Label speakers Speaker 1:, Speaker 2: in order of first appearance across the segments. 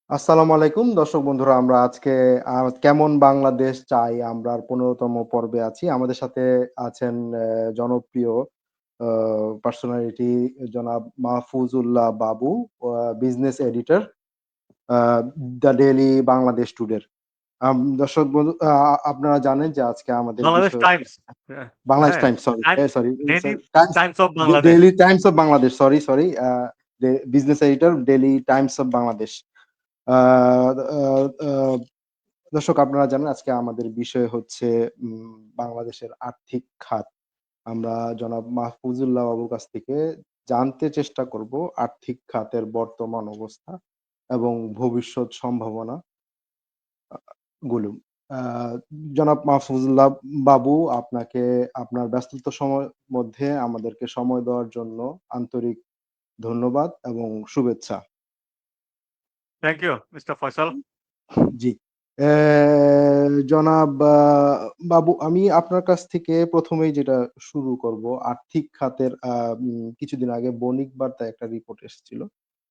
Speaker 1: আসসালামু আলাইকুম দর্শক বন্ধুরা, আমরা আজকে কেমন বাংলাদেশ চাই আমরার ১৫তম পর্বে আছি। আমাদের সাথে আছেন জনপ্রিয় আ পার্সোনালিটি জনাব Mahfuzullah Babu, business editor, uh the Daily Bangladesh টুডের। দর্শক বন্ধু, আপনারা জানেন যে আজকে আমাদের
Speaker 2: বাংলাদেশ
Speaker 1: বিষয়
Speaker 2: টাইমস। হ্যাঁ,
Speaker 1: বাংলাদেশ
Speaker 2: হ্যাঁ,
Speaker 1: Times, sorry,
Speaker 2: Times,
Speaker 1: sorry,
Speaker 2: Daily
Speaker 1: Times,
Speaker 2: Times of Bangladesh.
Speaker 1: Daily Times of Bangladesh, sorry, business editor, Daily Times of Bangladesh. Uh uh uh দর্শক, আপনারা জানেন আজকে আমাদের বিষয় হচ্ছে বাংলাদেশের আর্থিক খাত। আমরা জনাব মাহফুজুল্লাহ বাবুর কাছ থেকে জানতে চেষ্টা করব আর্থিক খাতের বর্তমান অবস্থা এবং ভবিষ্যৎ সম্ভাবনা আ গুলো। আ জনাব মাহফুজুল্লাহ বাবু, আপনাকে আপনার ব্যস্তত সময়ের মধ্যে আমাদেরকে সময় দেওয়ার জন্য আন্তরিক ধন্যবাদ এবং শুভেচ্ছা।
Speaker 2: Thank you, mister Faisal.
Speaker 1: জি। জনাব বাবু, আমি আপনার কাছ থেকে ১ম এই যেটা শুরু করব, আর্থিক খাতের কিছুদিন আগে বণিক বার্তায় একটা রিপোর্ট এসেছিল।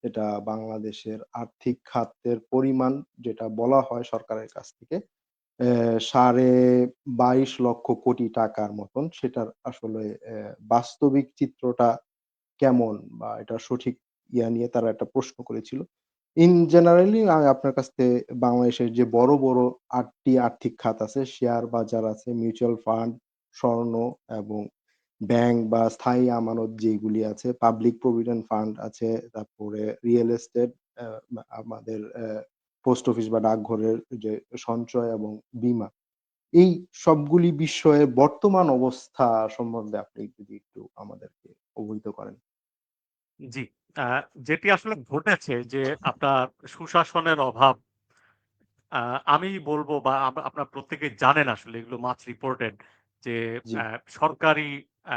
Speaker 1: যেটা বাংলাদেশের আর্থিক খাতের পরিমাণ যেটা বলা হয় সরকারের কাছ থেকে, 22.৫ লক্ষ কোটি টাকার মতন। সেটার আসলে বাস্তবিক চিত্রটা কেমন বা এটার সঠিক নিয়ে তারা একটা প্রশ্ন করেছিল। ইন জেনারেলি আমি আপনার কাছ থেকে বাংলাদেশের যে বড়, বড় ৮ টি আর্থিক খাত আছে, শেয়ার বাজার আছে, মিউচুয়াল ফান্ড, স্বর্ণ এবং ব্যাংক বা স্থায়ী আমানত যেইগুলি আছে, পাবলিক প্রভিডেন্ট ফান্ড আছে, তারপরে রিয়েল এস্টেট, আমাদের পোস্ট অফিস বা ডাকঘরের যে সঞ্চয় এবং বীমা। এই সবগুলি বিষয়ে বর্তমান অবস্থা সম্বন্ধে আপনি যদি একটু আমাদেরকে অবহিত করেন।
Speaker 2: জি, আ যেটি আসলে ঘটেছে যে আপনার সুশাসনের অভাব। আ আমি বলব বা আপনারা প্রত্যেকেই জানেন আসলে এগুলো মাচ রিপোর্টেড যে
Speaker 1: জি,
Speaker 2: আ সরকারি আ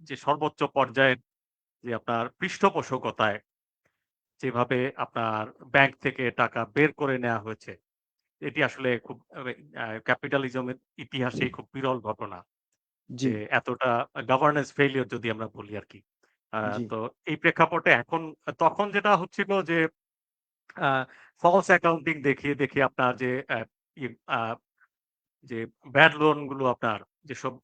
Speaker 2: যে সর্বোচ্চ পর্যায়ের যে আপনার পৃষ্ঠপোষকতায় যেভাবে আপনার ব্যাংক থেকে টাকা বের করে নেয়া হয়েছে, এটি আসলে খুব ক্যাপিটালিজমের ইতিহাসেই খুব বিরল ঘটনা।
Speaker 1: জি,
Speaker 2: যে এতটা গভর্নেন্স ফেইলিউর যদি আমরা বলি আরকি।
Speaker 1: জি,
Speaker 2: তো এই প্রেক্ষাপটে এখন তখন যেটা হচ্ছিল যে আ ফলস অ্যাকাউন্টিং দেখিয়ে আপনার যে ই আ যে ব্যাড লোন গুলো আপনার যেসব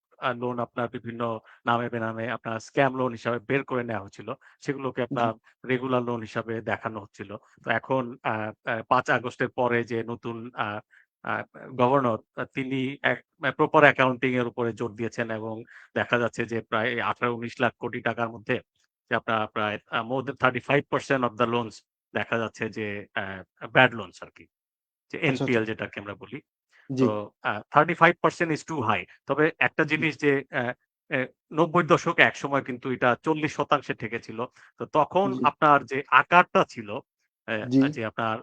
Speaker 2: লোন আপনার বিভিন্ন নামে বেনামে আপনার স্ক্যাম লোন হিসাবে বের করে নেওয়া হচ্ছিল, সেগুলোকে
Speaker 1: জি,
Speaker 2: আপনার রেগুলার লোন হিসাবে দেখানো হচ্ছিল। তো এখন ৫ আগস্টের পরে যে নতুন আ আ গভর্নর তিনি প্রপার অ্যাকাউন্টিং এর উপরে জোর দিয়েছেন এবং দেখা যাচ্ছে যে প্রায় ১৮-১৯ লাখ কোটি টাকার মধ্যে যে আপনার প্রায় more than 35% of the loans দেখা যাচ্ছে যে ব্যাড লোনস আরকি। যে
Speaker 1: আচ্ছা, আচ্ছা।
Speaker 2: এনপিএল যেটাকে আমরা বলি।
Speaker 1: জি,
Speaker 2: তো 35% ইস টু হাই। তবে একটা
Speaker 1: জি,
Speaker 2: জিনিস যে এ ৯০ দশকে একসময় কিন্তু এটা ৪০% ঠেকেছিল। তো তখন
Speaker 1: জি,
Speaker 2: আপনার যে আকারটা ছিল
Speaker 1: জি,
Speaker 2: যে আপনার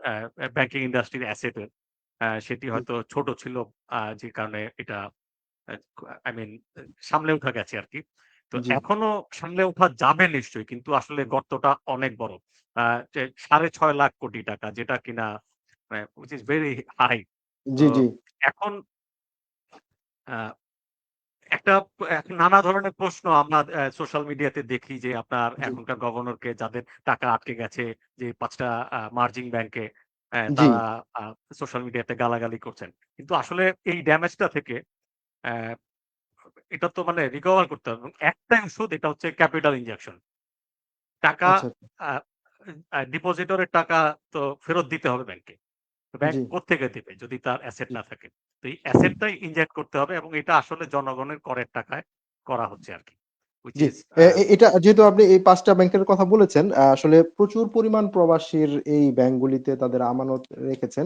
Speaker 2: ব্যাংকিং ইন্ডাস্ট্রির অ্যাসেট এর সেটি
Speaker 1: জি,
Speaker 2: হয়তো ছোট ছিল যে কারণে এটা আ আই মিন সামলে উঠা গেছে আরকি। তো
Speaker 1: জি,
Speaker 2: এখনো সামলে ওঠা যাবে নিশ্চয়ই। কিন্তু আসলে গর্তটা অনেক বড়। আ যে ৬.৫ লাখ কোটি টাকা যেটা কিনা which is very high. তো
Speaker 1: জি, জি,
Speaker 2: এখন আ একটা এখন নানা ধরনের প্রশ্ন আমরা সোশ্যাল মিডিয়াতে দেখি যে আপনার
Speaker 1: জি,
Speaker 2: এখনকার গভর্নরকে যাদের টাকা আটকে গেছে যে ৫ টা মার্জিন ব্যাংকে
Speaker 1: জি,
Speaker 2: তারা আ সোশ্যাল মিডিয়াতে গালাগালি করছেন। কিন্তু আসলে এই ড্যামেজটা থেকে অ্যা এটা তো মানে রিকভার করতে হবে এবং একটাই ওষুধ এটা হচ্ছে ক্যাপিটাল ইনজেকশন। টাকা
Speaker 1: আচ্ছা, আচ্ছা,
Speaker 2: আ ডিপোজিটরের টাকা তো ফেরত দিতে হবে ব্যাংকে। ব্যাংক
Speaker 1: জি,
Speaker 2: কোত্থেকে দিবে যদি তার অ্যাসেট
Speaker 1: জি,
Speaker 2: না থাকে? তো এই
Speaker 1: জি,
Speaker 2: অ্যাসেটটাই ইনজেক্ট করতে হবে এবং এটা আসলে জনগণের করের টাকায় করা হচ্ছে আরকি। হুইচ
Speaker 1: জি।
Speaker 2: ইস
Speaker 1: এটা যেহেতু আপনি এই ৫ টা ব্যাংকের কথা বলেছেন, আসলে প্রচুর পরিমাণ প্রবাসীর এই ব্যাংকগুলিতে তাদের আমানত রেখেছেন।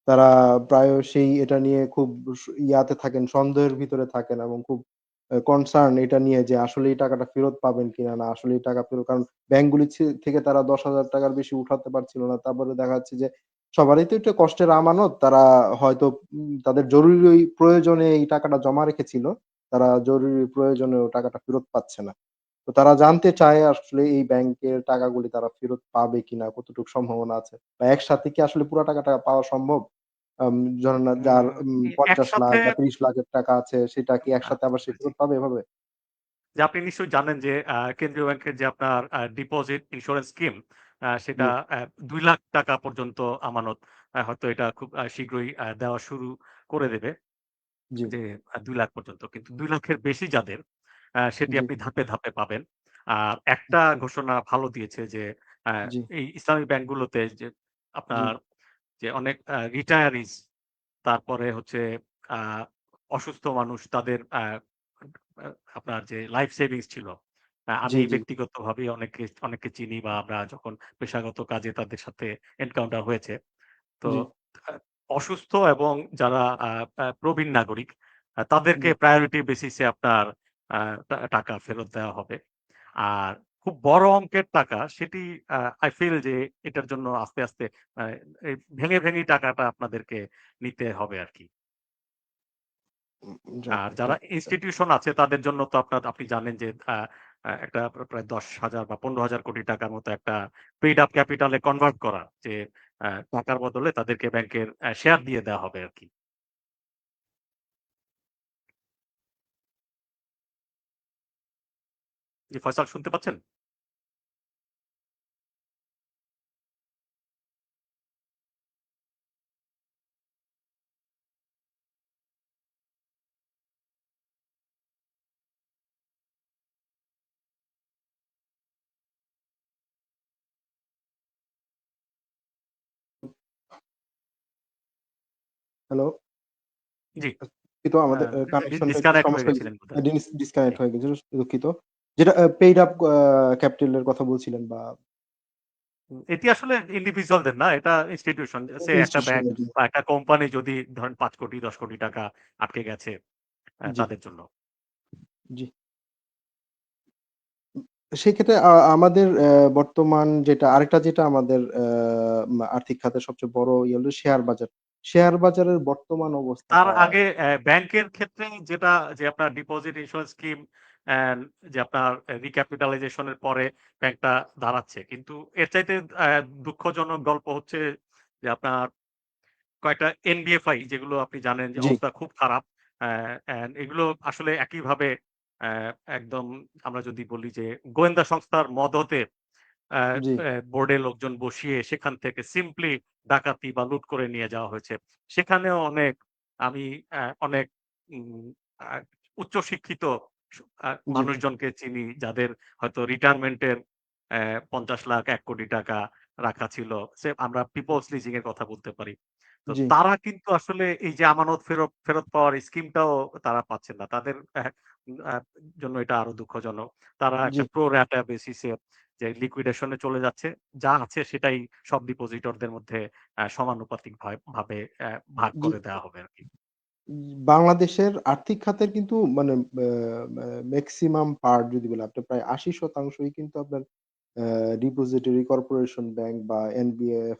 Speaker 1: তারা প্রায়শই এটা নিয়ে খুব ইয়াতে থাকেন, সন্দেহের ভিতরে থাকেন এবং খুব কনসার্ন এটা নিয়ে যে আসলে এই টাকাটা ফেরত পাবেন কিনা, না আসলে এই টাকা ফেরত, কারণ ব্যাংকগুলি থেকে তারা ৳১০,০০০ র বেশি উঠাতে পারছিল না। তারপরে দেখা যাচ্ছে যে সবারই তো একটা কষ্টের আমানত। তারা হয়তো তাদের জরুরি প্রয়োজনে এই টাকাটা জমা রেখেছিল। তারা জরুরি প্রয়োজনেও টাকাটা ফেরত পাচ্ছে না। তো তারা জানতে চায় আসলে এই ব্যাংকের টাকাগুলি তারা ফেরত পাবে কিনা? কতটুকু সম্ভাবনা আছে? বা একসাথে কি আসলে পুরা টাকাটা পাওয়া সম্ভব? ধরেন না, যার
Speaker 2: উম
Speaker 1: ৫০ লাখ
Speaker 2: একসাথে
Speaker 1: বা ৩০ লাখের টাকা আছে সেটা কি
Speaker 2: আ
Speaker 1: একসাথে আবার সে
Speaker 2: জি।
Speaker 1: ফেরত পাবে এভাবে?
Speaker 2: যে আপনি নিশ্চয়ই জানেন যে কেন্দ্রীয় ব্যাংকের যে আপনার ডিপোজিট ইন্সুরেন্স স্কিম
Speaker 1: জি,
Speaker 2: সেটা ৳২,০০,০০০ পর্যন্ত আমানত হয়তো এটা খুব শীঘ্রই দেওয়া শুরু করে দেবে।
Speaker 1: জি,
Speaker 2: যে ২,০০,০০০ পর্যন্ত। কিন্তু ২,০০,০০০ এর বেশি যাদের সেটি
Speaker 1: জি,
Speaker 2: আপনি ধাপে, ধাপে পাবেন। আর একটা ঘোষণা ভালো দিয়েছে যে আ
Speaker 1: জি,
Speaker 2: এই ইসলামী ব্যাংকগুলোতে যে
Speaker 1: জি,
Speaker 2: আপনার যে অনেক রিটায়ারিজ তারপরে হচ্ছে আ অসুস্থ মানুষ তাদের আ আপনার যে লাইফ সেভিংস ছিল।
Speaker 1: জি,
Speaker 2: আমি
Speaker 1: জি,
Speaker 2: ব্যক্তিগতভাবে অনেককে চিনি বা আমরা যখন পেশাগত কাজে তাদের সাথে এনকাউন্টার হয়েছে। তো
Speaker 1: জি,
Speaker 2: আ অসুস্থ এবং যারা আ আ প্রবীণ নাগরিক তাদেরকে
Speaker 1: জি।
Speaker 2: প্রায়োরিটি বেসিস এ আপনার আ টাকা ফেরত দেওয়া হবে। আর খুব বড় অঙ্কের টাকা সেটি I ফিল যে এটার জন্য আস্তে, আস্তে আ এই ভেঙে টাকাটা আপনাদেরকে নিতে হবে আরকি।
Speaker 1: যাক
Speaker 2: আর
Speaker 1: এটা
Speaker 2: যারা ইনস্টিটিউশন আছে তাদের জন্য তো আপনি জানেন যে আ আ একটা প্রায় ১০,০০০ বা ১৫,০০০ কোটি টাকার মতো একটা paid up capital A convert করা যে টাকার বদলে তাদেরকে ব্যাংকের শেয়ার দিয়ে দেওয়া হবে আরকি। জি, ফয়সাল শুনতে পাচ্ছেন?
Speaker 1: হ্যালো?
Speaker 2: জি,
Speaker 1: দুঃখিত
Speaker 2: আ
Speaker 1: আমাদের কানেকশনটা একটু
Speaker 2: ডিসকানেক্ট হয়ে
Speaker 1: সমস্যা হয়েছে।
Speaker 2: গেছিলেন বোধহয়। জি।
Speaker 1: ডিসকানেক্ট হয়ে গেছিল। দুঃখিত। যেটা পেইড আপ ক্যাপিটাল এর কথা বলছিলেন বা
Speaker 2: এটি আসলে ইন্ডিভিজুয়ালদের না, এটা ইনস্টিটিউশন। সে একটা
Speaker 1: ইনস্টিটিউশন
Speaker 2: ব্যাংক
Speaker 1: এর জি,
Speaker 2: বা একটা কোম্পানি যদি ধরেন ৫,০০,০০,০০০ ১০,০০,০০,০০০ টাকা আটকে গেছে
Speaker 1: জি,
Speaker 2: তাদের জন্য।
Speaker 1: জি। সেক্ষেত্রে আমাদের বর্তমান আরেকটা যেটা আমাদের আর্থিক খাতের সবচেয়ে বড় ইয়ে হলো শেয়ার বাজার। শেয়ার বাজারের বর্তমান
Speaker 2: তার
Speaker 1: অবস্থাটা
Speaker 2: আগে ব্যাংকের ক্ষেত্রে যেটা যে আপনার ডিপোজিট ইন্সুরেন্স স্কিম অ্যান্ড যে আপনার রিক্যাপিটালাইজেশন এর পরে ব্যাংকটা দাঁড়াচ্ছে। কিন্তু এর চাইতে দুঃখজনক গল্প হচ্ছে যে আপনার কয়েকটা এনবিএফআই যেগুলো আপনি জানেন যে
Speaker 1: জি,
Speaker 2: অবস্থা খুব খারাপ। অ্যান্ড এগুলো আসলে একইভাবে অ্যা একদম আমরা যদি বলি যে গোয়েন্দা সংস্থার মদতে অ্যা
Speaker 1: জি,
Speaker 2: বোর্ডে লোকজন বসিয়ে সেখান থেকে সিম্পলি ডাকাতি বা লুট করে নিয়ে যাওয়া হয়েছে। সেখানেও আমি অনেক উম আ উচ্চশিক্ষিত স আ
Speaker 1: জি,
Speaker 2: মানুষজনকে চিনি যাদের হয়তো রিটায়ারমেন্টের ৫০,০০,০০০ ৳১,০০,০০,০০০ রাখা ছিল। আমরা পিপলস লিজিং এর কথা বলতে পারি। তো
Speaker 1: জি,
Speaker 2: তারা কিন্তু আসলে এই যে আমানত ফেরত পাওয়ার স্কিমটাও তারা পাচ্ছেন না। তাদের আ জন্য এটা আরো দুঃখজনক। তারা
Speaker 1: জি,
Speaker 2: একটা প্রো রাটা বেসিস এ যে লিকুইডেশন এ চলে যাচ্ছে। যা আছে সেটাই সব ডিপোজিটরদের মধ্যে সমানুপাতিক ভাবে ভাগ
Speaker 1: জি।
Speaker 2: করে দেওয়া হবে আরকি।
Speaker 1: বাংলাদেশের আর্থিক খাতের কিন্তু মানে আ মা মেক্সিমাম পার্ট যদি বলি আপনার প্রায় ৮০% ই কিন্তু আপনার ডিপোজিটরি কর্পোরেশন ব্যাংক বা এনবিএফ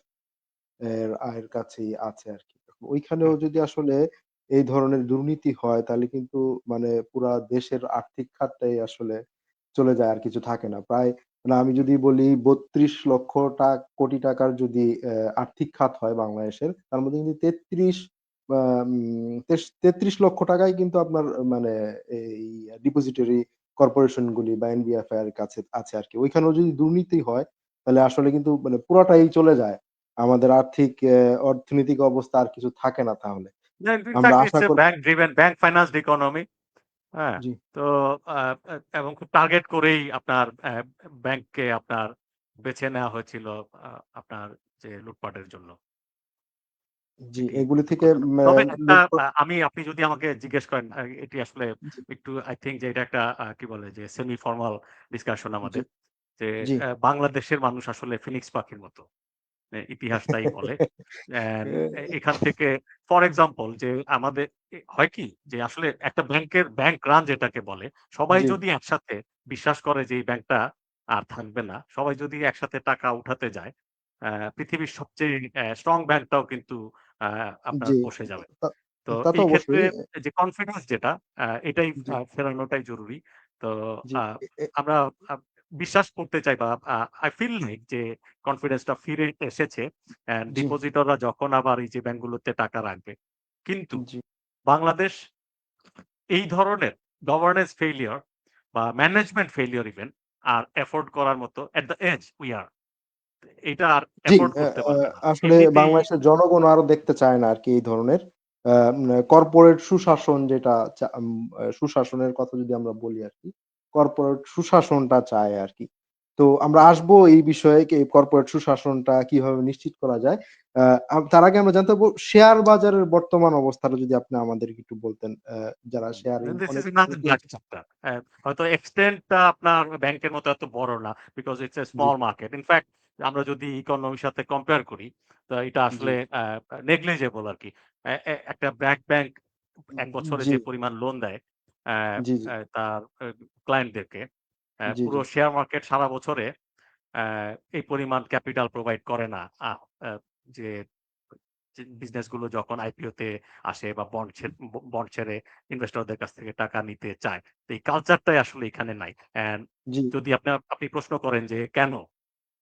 Speaker 1: এর আয়ের কাছেই আছে আরকি। ওইখানেও
Speaker 2: হুম।
Speaker 1: যদি আসলে এই ধরনের দুর্নীতি হয় তাহলে কিন্তু মানে পুরা দেশের আর্থিক খাতটাই আসলে চলে যায় আর কিছু থাকে না। প্রায় মানে আমি যদি বলি ৩২ লক্ষ কোটি টাকার যদি আর্থিক খাত হয় বাংলাদেশের তার মধ্যে কিন্তু ৩৩ বা ৩৩ লক্ষ টাকাই কিন্তু আপনার মানে এই ডিপোজিটরি কর্পোরেশন গুলি বা এনবিএফআই এর কাছে আছে আরকি। ওইখানেও যদি দুর্নীতি হয় তাহলে আসলে কিন্তু মানে পুরাটাই চলে যায়। আমাদের অর্থনৈতিক অবস্থা আর কিছু থাকে না তাহলে। আমরা
Speaker 2: ইনফেক্ট
Speaker 1: আশা
Speaker 2: ইটস এ
Speaker 1: করি
Speaker 2: bank driven bank financed economy. হ্যাঁ?
Speaker 1: জি,
Speaker 2: তো আ আ এবং খুব টার্গেট করেই আপনার ব্যাংককে আপনার বেছে নেওয়া হয়েছিল আ আপনার যে লুটপাটের জন্য।
Speaker 1: জি,
Speaker 2: এটি
Speaker 1: এগুলি থেকে
Speaker 2: দুঃখজনক। তবে একটা
Speaker 1: লুটপাট
Speaker 2: আপনি যদি আমাকে জিজ্ঞেস করেন এটি আসলে
Speaker 1: জি,
Speaker 2: একটু আই থিংক যে এটা একটা কি বলে যে সেমি ফরমাল ডিসকাশন
Speaker 1: জি,
Speaker 2: আমাদের। যে
Speaker 1: জি।
Speaker 2: বাংলাদেশের মানুষ আসলে ফিনিক্স পাখির মতো। ইতিহাস তাই বলে। অ্যান্ড এখান থেকে ফর এক্সাম্পল যে আমাদের হয় কি যে আসলে একটা ব্যাংক রান যেটাকে বলে, সবাই
Speaker 1: জি,
Speaker 2: যদি একসাথে বিশ্বাস করে যে এই ব্যাংকটা আর থাকবে না, সবাই যদি একসাথে টাকা উঠাতে যায়, পৃথিবীর সবচেয়ে স্ট্রং ব্যাংকটাও কিন্তু আ আপনার
Speaker 1: জি।
Speaker 2: বসে যাবে।
Speaker 1: তা
Speaker 2: তো
Speaker 1: তা তো
Speaker 2: এই ক্ষেত্রে
Speaker 1: অবশ্যই।
Speaker 2: যে কনফিডেন্স যেটা এটাই
Speaker 1: জি,
Speaker 2: ফেরানোটাই জরুরি। তো
Speaker 1: জি,
Speaker 2: আ
Speaker 1: এ এ
Speaker 2: আমরা আ বিশ্বাস করতে চাই বা I ফিল লাইক যে কনফিডেন্স টা ফিরে এসেছে।
Speaker 1: জি,
Speaker 2: ডিপোজিটররা যখন আবার এই যে ব্যাংকগুলোতে টাকা রাখবে। কিন্তু
Speaker 1: জি,
Speaker 2: বাংলাদেশ এই ধরনের গভর্নেন্স ফেইলিউর বা ম্যানেজমেন্ট ফেইলিউর ইভেন আর এফোর্ড করার মতো at the age we are এটা আর
Speaker 1: জি,
Speaker 2: এফোর্ড করতে পারবে না।
Speaker 1: আসলে
Speaker 2: এমনিতেই
Speaker 1: বাংলাদেশের জনগণ আরো দেখতে চায় না আরকি এই ধরনের কর্পোরেট সুশাসন যেটা সুশাসনের কথা যদি আমরা বলি আরকি। কর্পোরেট সুশাসনটা চায় আরকি। তো আমরা আসবো এই বিষয়ে কর্পোরেট সুশাসনটা কিভাবে নিশ্চিত করা যায়। আ তার আগে আমরা জানতে চাবো শেয়ার বাজারের বর্তমান অবস্থাটা যদি আপনি আমাদেরকে একটু বলতেন। যারা শেয়ারিং
Speaker 2: দিস
Speaker 1: অনেক
Speaker 2: ইজ another large chapter হয়তো এক্সটেন্টটা আপনার ব্যাংকের মতো এত বড় না because it's a
Speaker 1: G,
Speaker 2: small market. In fact আমরা যদি ইকোনমির সাথে কম্পেয়ার করি তো এটা
Speaker 1: জি,
Speaker 2: আসলে নেগলিজেবল আরকি। একটা ব্যাংক ১ বছরে
Speaker 1: জি,
Speaker 2: যে পরিমাণ লোন দেয় অ্যা
Speaker 1: জি, জি,
Speaker 2: তার ক্লায়েন্টদেরকে
Speaker 1: জি, জি,
Speaker 2: পুরো শেয়ার মার্কেট সারা বছরে অ্যা এই পরিমাণ ক্যাপিটাল প্রোভাইড করে না। আ আ যে বিজনেস গুলো যখন আইপিও তে আসে বা বন্ড ছেড়ে ইনভেস্টরদের কাছ থেকে টাকা নিতে চায়। তো এই কালচারটাই আসলে এখানে নাই। অ্যান্ড
Speaker 1: জি,
Speaker 2: যদি আপনি প্রশ্ন করেন যে কেন?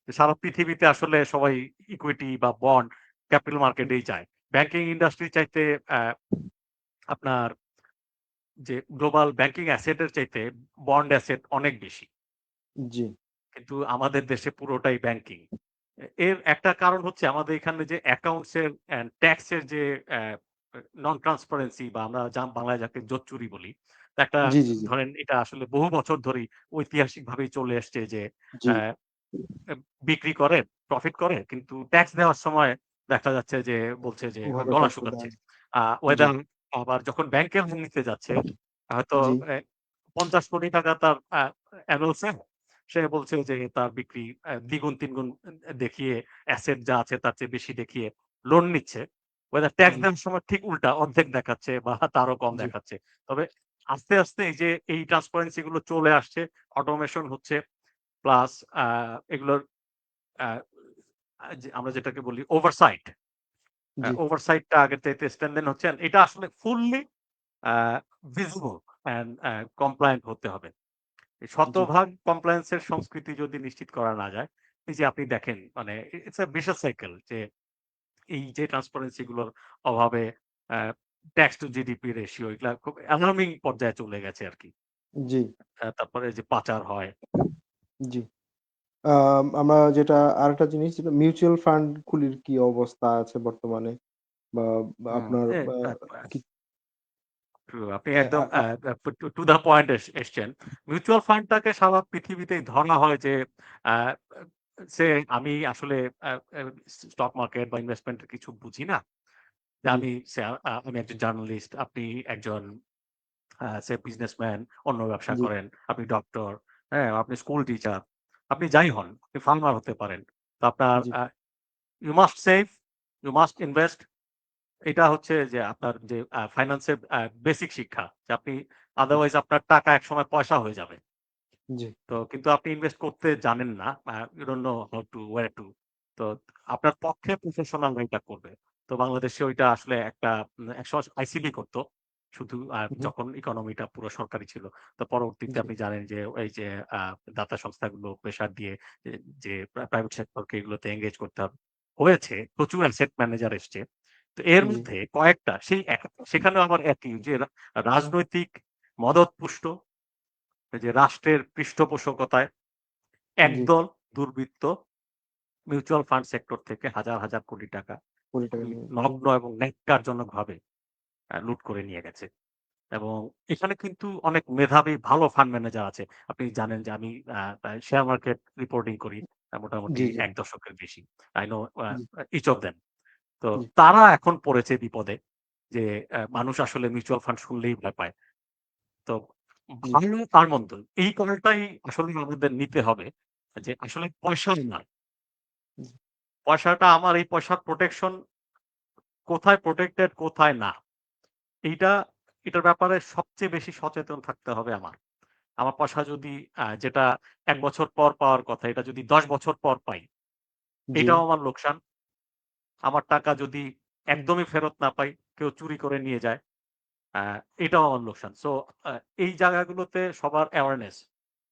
Speaker 2: সারা পৃথিবীতে আসলে সবাই ইকুইটি বা বন্ড ক্যাপিটাল মার্কেটেই যায়। ব্যাংকিং ইন্ডাস্ট্রি চাইতে অ্যা আপনার যে গ্লোবাল ব্যাংকিং অ্যাসেট এর চাইতে বন্ড অ্যাসেট অনেক বেশি।
Speaker 1: জি,
Speaker 2: কিন্তু আমাদের দেশে পুরোটাই ব্যাংকিং। এর একটা কারণ হচ্ছে আমাদের এখানে যে অ্যাকাউন্টস এর অ্যান্ড ট্যাক্স এর যে নন ট্রান্সপারেন্সি বা আমরা বাংলায় যাকে জোচ্চুরি বলি। তো একটা
Speaker 1: জি, জি, জি,
Speaker 2: ধরেন এটা আসলে বহু বছর ধরেই ঐতিহাসিকভাবেই চলে আসছে যে
Speaker 1: জি,
Speaker 2: অ্যা বিক্রি করে, প্রফিট করে কিন্তু ট্যাক্স দেওয়ার সময় দেখা যাচ্ছে যে বলছে যে
Speaker 1: ওভাবে
Speaker 2: গলা
Speaker 1: ট্যাক্সটা
Speaker 2: শুকাচ্ছে।
Speaker 1: দেয়। জি,
Speaker 2: ওয়েদার আবার যখন ব্যাংকে লোন নিতে যাচ্ছে হয়তো
Speaker 1: জি,
Speaker 2: ৳৫০ কোটি তার অ্যানুয়াল সেল সে বলছে যে তার বিক্রি দ্বিগুণ তিনগুণ দেখিয়ে অ্যাসেট যা আছে তার চেয়ে বেশি দেখিয়ে লোন নিচ্ছে। ওয়েদার ট্যাক্স
Speaker 1: জি,
Speaker 2: দেওয়ার সময় ঠিক উল্টা অর্ধেক দেখাচ্ছে বা তারও কম
Speaker 1: জি,
Speaker 2: দেখাচ্ছে। তবে আস্তে, আস্তে এই যে এই ট্রান্সপারেন্সি গুলো চলে আসছে, অটোমেশন হচ্ছে প্লাস আ এগুলোর আ যে আমরা যেটাকে বলি ওভারসাইট।
Speaker 1: জি,
Speaker 2: ওভারসাইটটা আগের চাইতে স্ট্রেনথেন হচ্ছে। And এটা আসলে fully a visible and compliant হতে হবে। এই
Speaker 1: জি,
Speaker 2: শতভাগ কমপ্লায়েন্স এর সংস্কৃতি যদি নিশ্চিত করা না যায়, এই যে আপনি দেখেন মানে ইটস আ ভিশাস সাইকেল যে এই যে ট্রান্সপারেন্সি গুলোর অভাবে আ ট্যাক্স টু জিডিপি রেশিও এগুলা খুব অ্যালার্মিং পর্যায়ে চলে গেছে আরকি।
Speaker 1: জি,
Speaker 2: তারপরে যে পাচার হয়।
Speaker 1: জি। আমরা যেটা আরেকটা জিনিস যেটা মিউচুয়াল ফান্ড গুলির কি অবস্থা আছে বর্তমানে? বা বা
Speaker 2: হুম,
Speaker 1: আপনার
Speaker 2: এ
Speaker 1: বা
Speaker 2: আ
Speaker 1: কি
Speaker 2: ট্রু আপনি
Speaker 1: অ্যা
Speaker 2: একদম
Speaker 1: আ আ
Speaker 2: টু টু দ্যা পয়েন্ট এসছেন। মিউচুয়াল ফান্ডটাকে সারা পৃথিবীতেই ধরা হয় যে আ সে আমি আসলে আ আ স্টক মার্কেট বা ইনভেস্টমেন্ট এর কিছু বুঝি না। যে
Speaker 1: জি,
Speaker 2: আমি একজন জার্নালিস্ট, আপনি একজন বিজনেসম্যান, অন্য ব্যবসা
Speaker 1: জি,
Speaker 2: করেন, আপনি ডক্টর, হ্যাঁ? আপনি স্কুল টিচার, আপনি যাই হন, আপনি ফার্মার হতে পারেন। তো আপনার
Speaker 1: জি,
Speaker 2: you must save, you must invest এটা হচ্ছে যে আপনার যে ফাইন্যান্সের বেসিক শিক্ষা। যে আপনি
Speaker 1: জি,
Speaker 2: আদারওয়াইজ আপনার টাকা একসময় পয়সা হয়ে যাবে।
Speaker 1: জি,
Speaker 2: তো কিন্তু আপনি ইনভেস্ট করতে জানেন না। You don't know how to where to. তো আপনার পক্ষে প্রফেশনালরা এটা করবে। তো বাংলাদেশে ওইটা আসলে একসময় আইসিবি করত। শুধু
Speaker 1: উহু,
Speaker 2: যখন ইকোনমিটা পুরো সরকারি ছিল। তো পরবর্তীতে
Speaker 1: জি,
Speaker 2: আপনি জানেন যে এই যে আ দাতা সংস্থাগুলো প্রেশার দিয়ে যে যে প্রাইভেট সেক্টরকে এগুলোতে এনগেজ করতে হবে। হয়েছে, প্রচুর অ্যাসেট ম্যানেজার এসছে। তো এর
Speaker 1: জি,
Speaker 2: মধ্যে কয়েকটা সেই সেখানেও আবার একই যে রাজনৈতিক মদদপুষ্ট যে রাষ্ট্রের পৃষ্ঠপোষকতায়
Speaker 1: জি,
Speaker 2: একদল দুর্বৃত্ত মিউচুয়াল ফান্ড সেক্টর থেকে হাজার, হাজার কোটি টাকা
Speaker 1: ৳২০
Speaker 2: খুবই
Speaker 1: নিয়ে
Speaker 2: নগ্ন এবং ন্যক্কারজনকভাবে লুট করে নিয়ে গেছে। এবং এখানে কিন্তু অনেক মেধাবী ভালো ফান্ড ম্যানেজার আছে। আপনি জানেন যে আমি শেয়ার মার্কেট রিপোর্টিং করি মোটামুটি
Speaker 1: জি, জি,
Speaker 2: ১ দশকের বেশি। আই নো
Speaker 1: জি,
Speaker 2: ইচ অফ দেম। তো
Speaker 1: জি,
Speaker 2: তারা এখন পড়েছে বিপদে যে মানুষ আসলে মিউচুয়াল ফান্ড শুনলেই ভয় পায়। তো
Speaker 1: জি,
Speaker 2: ভালো আর মন্দ এই কলটাই আসলে আমাদের নিতে হবে যে আসলে পয়সা না।
Speaker 1: জি,
Speaker 2: পয়সাটা আমার এই পয়সার প্রোটেকশন কোথায় প্রটেক্টেড কোথায় না। এইটা এটার ব্যাপারে সবচেয়ে বেশি সচেতন থাকতে হবে আমার। আমার পয়সা যদি যেটা ১ বছর পর পাওয়ার কথা এটা যদি ১০ বছর পর পাই,
Speaker 1: জি,
Speaker 2: এটাও আমার লোকসান। আমার টাকা যদি একদমই ফেরত না পাই, কেউ চুরি করে নিয়ে যায়, আ এটাও আমার লোকসান। সো আ এই জায়গাগুলোতে সবার অ্যাওয়ারনেস